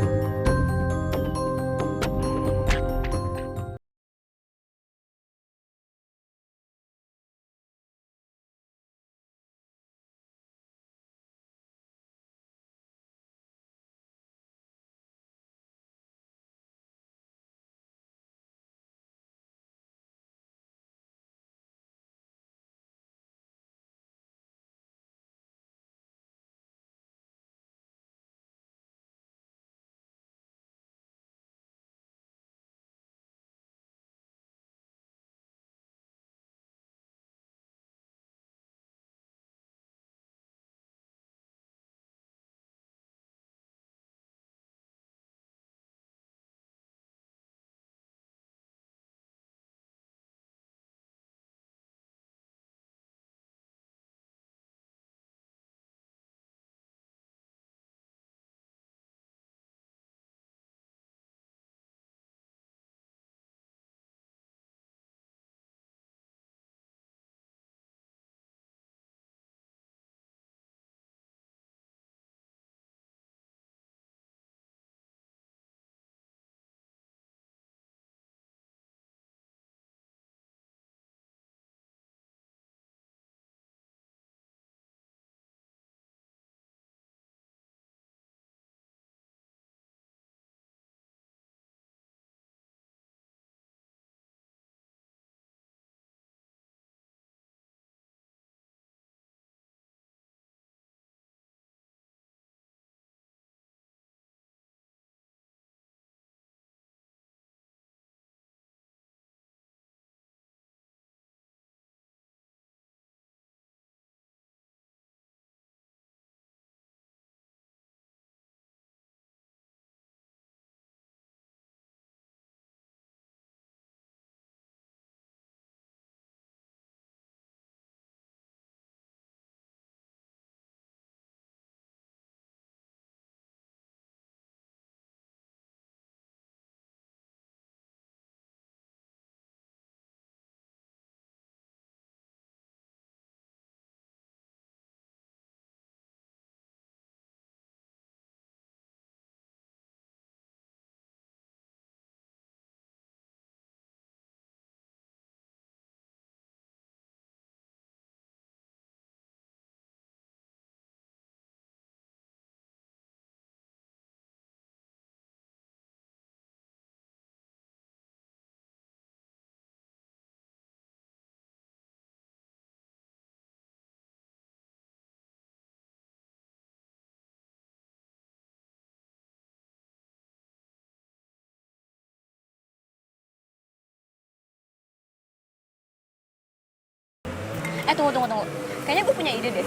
G: Tunggu. Kayaknya gue punya ide deh.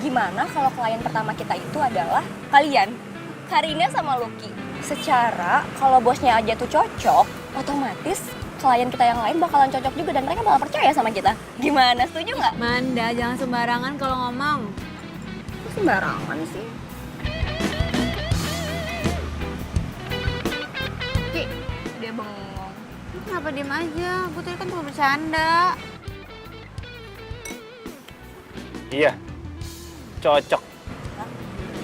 G: Gimana kalau klien pertama kita itu adalah kalian, Karina sama Lucky. Secara kalau bosnya aja tuh cocok, otomatis klien kita yang lain bakalan cocok juga dan mereka bakal percaya sama kita. Gimana, setuju nggak?
D: Manda, jangan sembarangan kalau ngomong.
G: Kok sembarangan sih?
D: Ki,
G: Dia bengong.
D: lu kenapa diem aja? Gue tadi kan cuma bercanda.
A: Iya, cocok.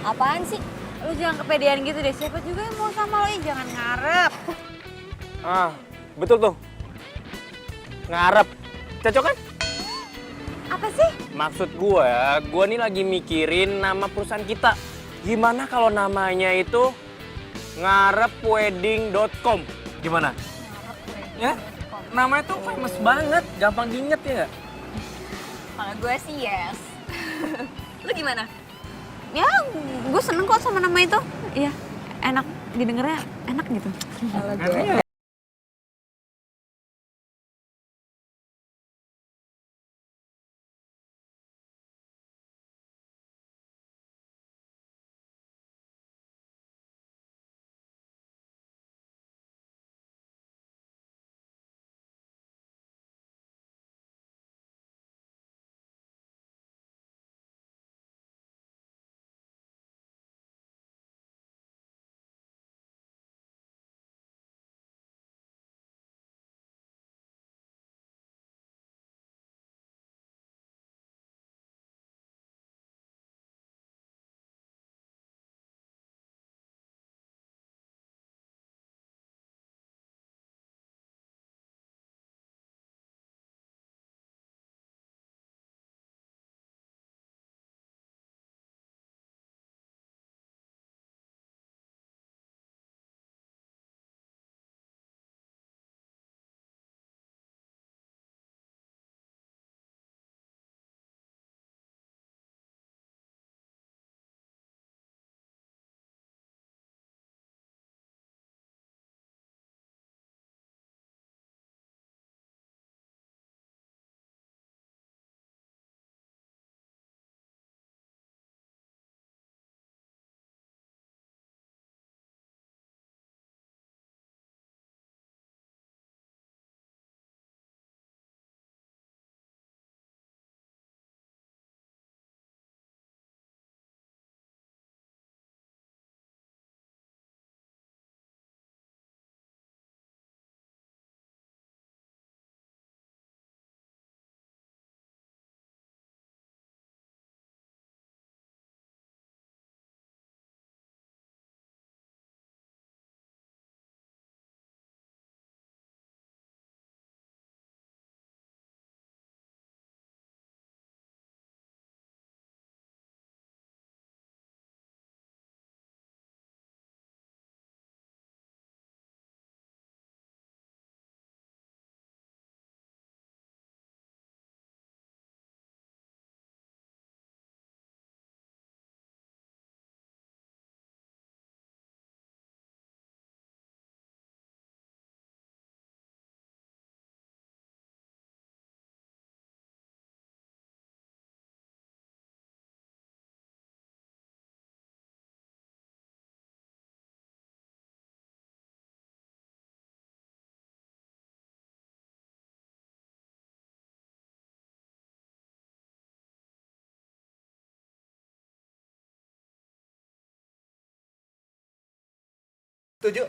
G: Apaan sih?
D: Lu jangan kepedean gitu deh. Siapa juga yang mau sama lo? Jangan ngarep.
A: Betul tuh. Ngarep. Cocok kan?
D: Apa sih?
A: Maksud gue nih lagi mikirin nama perusahaan kita. Gimana kalau namanya itu ngarepwedding.com? Gimana? Ya? Namanya tuh famous banget, gampang diinget ya nggak?
G: Kalau gue sih yes. Lu gimana?
D: Ya, gue seneng kok sama nama itu. Iya, enak. Didengarnya enak gitu.
G: Kalau gue
M: Setuju?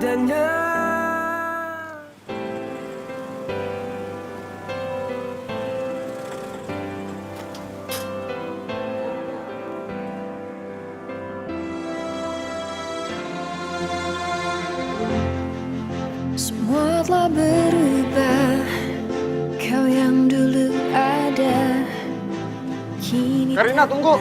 K: adanya.
N: Semua telah berubah, kau yang dulu ada, kini
J: Karina, tunggu.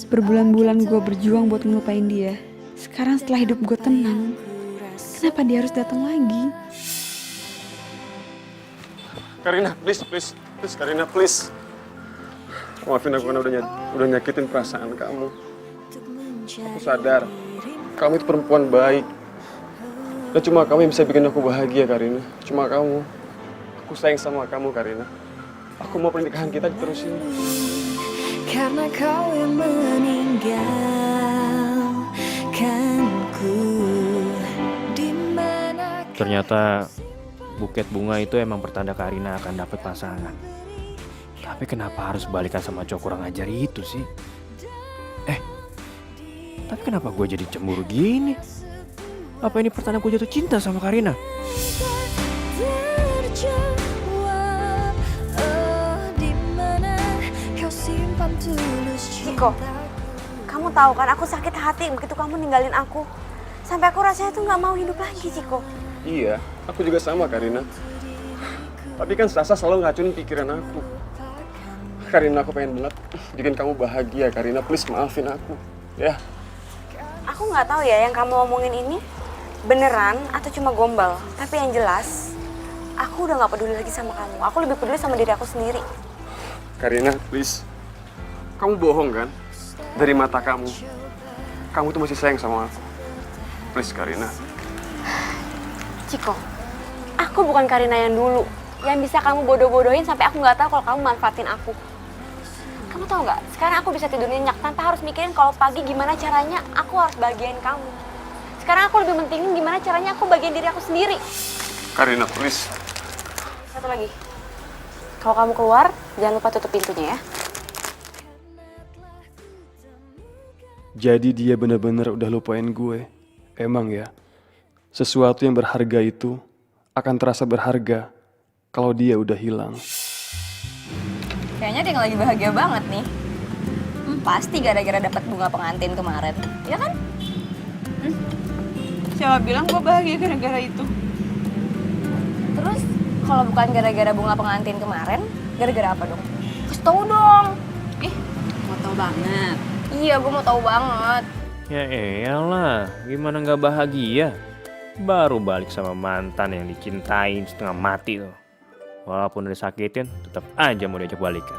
B: Berbulan-bulan gue berjuang buat ngelupain dia. Sekarang setelah hidup gue tenang, kenapa dia harus datang lagi?
E: Karina, please, Karina, please. Maafin aku karena udah nyakitin perasaan kamu. Aku sadar, kamu itu perempuan baik. Dan cuma kamu yang bisa bikin aku bahagia, Karina. Cuma kamu. Aku sayang sama kamu, Karina. Aku mau pernikahan kita diterusin.
N: karena kau yang meninggalkanku.
A: Ternyata buket bunga itu emang pertanda Karina akan dapet pasangan. Tapi kenapa harus balikan sama cowok kurang ajar itu sih? Tapi kenapa gue jadi cemburu gini? Apa ini pertanda gue jatuh cinta sama Karina?
B: Ciko, kamu tahu kan aku sakit hati begitu kamu ninggalin aku. Sampai aku rasanya tuh nggak mau hidup lagi, Ciko.
E: Iya, aku juga sama, Karina. Tapi kan Sasa selalu ngacunin pikiran aku. Karina, aku pengen banget bikin kamu bahagia, Karina. Please maafin aku, ya.
B: Aku nggak tahu ya yang kamu omongin ini beneran atau cuma gombal. Tapi yang jelas, aku udah nggak peduli lagi sama kamu. Aku lebih peduli sama diri aku sendiri.
E: Karina, please. Kamu bohong kan? Dari mata kamu. Kamu tuh masih sayang sama aku. Please, Karina.
B: Ciko, aku bukan Karina yang dulu. Yang bisa kamu bodoh-bodohin sampai aku nggak tahu kalau kamu manfaatin aku. Kamu tahu nggak? Sekarang aku bisa tidur nyenyak tanpa harus mikirin kalau pagi gimana caranya aku harus bahagiain kamu. Sekarang aku lebih pentingin gimana caranya aku bagian diri aku sendiri.
E: Karina, please.
B: Satu lagi. Kalau kamu keluar, jangan lupa tutup pintunya ya.
E: Jadi dia benar-benar udah lupain gue. Emang ya, sesuatu yang berharga itu akan terasa berharga kalau dia udah hilang.
G: Kayaknya dia lagi bahagia banget nih. Pasti gara-gara dapat bunga pengantin kemarin, ya kan?
B: Siapa bilang gue bahagia gara-gara itu?
G: Terus kalau bukan gara-gara bunga pengantin kemarin, gara-gara apa dong? Kasih tau dong.
B: Mau tau banget.
G: Iya, gue mau tahu banget.
A: Ya eyalah, gimana nggak bahagia? Baru balik sama mantan yang dicintain setengah mati tuh. Walaupun udah sakitin, tetap aja mau diajak balikan.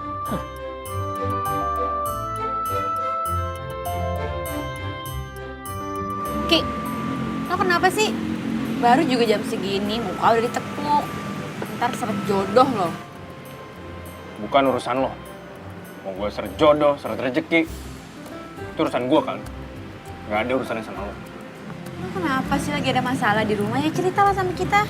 D: Ki, lo kenapa sih? Baru juga jam segini, muka udah ditekuk. Ntar seret jodoh lo.
A: Bukan urusan lo. Mau gue seret jodoh, seret rezeki. Itu urusan gue kan. Gak ada urusannya sama lo.
D: Lo kenapa sih lagi ada masalah di rumah? Ya ceritalah sama kita.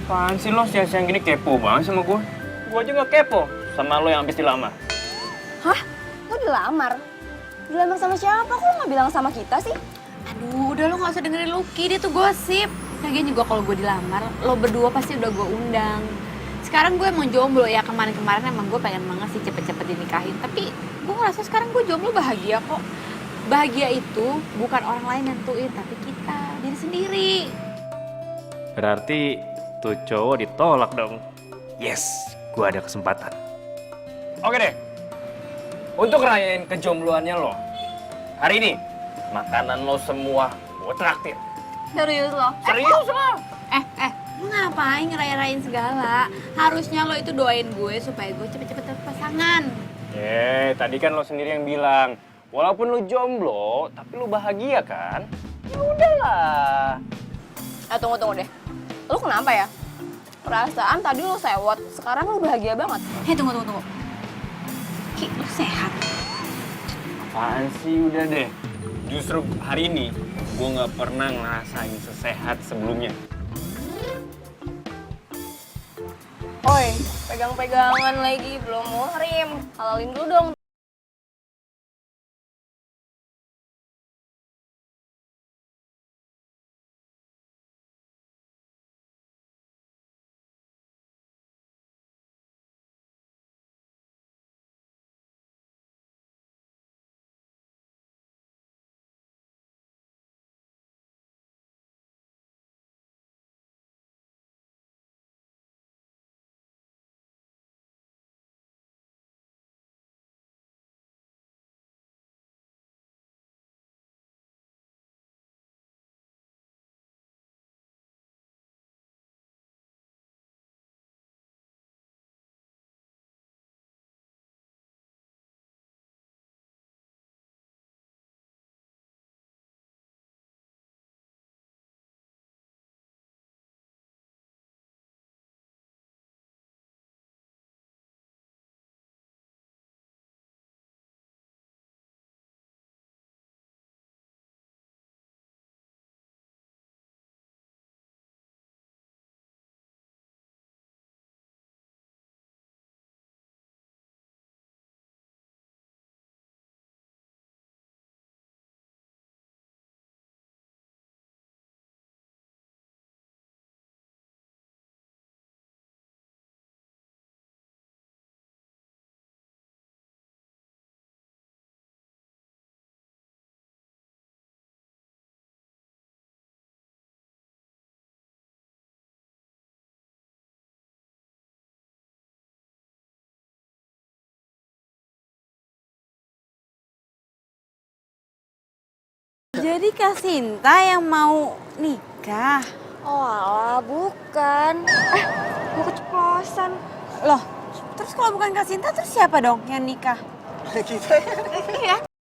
A: Apaan sih lo siang-siang gini kepo banget sama gue? Gue aja gak kepo sama lo yang habis dilamar.
G: Hah? Lo dilamar? Dilamar sama siapa? Kok lo gak bilang sama kita sih?
D: Aduh, udah lo gak usah dengerin Lucky, dia tuh gosip. Lagian juga kalau gue dilamar, lo berdua pasti udah gue undang. Sekarang gue emang jomblo ya, kemarin-kemarin emang gue pengen banget sih cepet-cepet dinikahin. Tapi gue ngerasa sekarang gue jomblo bahagia kok. Bahagia itu bukan orang lain yang nentuin, tapi kita, diri sendiri.
A: Berarti tuh cowok ditolak dong. Yes, gue ada kesempatan. Oke deh, untuk rayain kejombloannya lo, hari ini makanan lo semua gue traktir.
G: Serius lo?
A: Serius lah.
D: Lu ngapain ngeraya-rayain segala? Harusnya lo itu doain gue supaya gue cepet-cepet dapet pasangan.
A: Tadi kan lo sendiri yang bilang, walaupun lo jomblo, tapi lo bahagia kan? Ya udahlah.
G: Tunggu deh. Lo kenapa ya? Perasaan tadi lo sewot, sekarang lo bahagia banget.
D: Tunggu. Ki, lo sehat?
A: Apaan sih, udah deh. Justru hari ini, gue gak pernah ngerasain sesehat sebelumnya.
G: Oi, pegang-pegangan lagi, belum muhrim. Halalin dulu dong
D: Jadi Kak Sinta yang mau nikah?
G: Oh alah, bukan. Gue keceplosan.
D: Loh, terus kalau bukan Kak Sinta, terus siapa dong yang nikah?
M: Kita ya.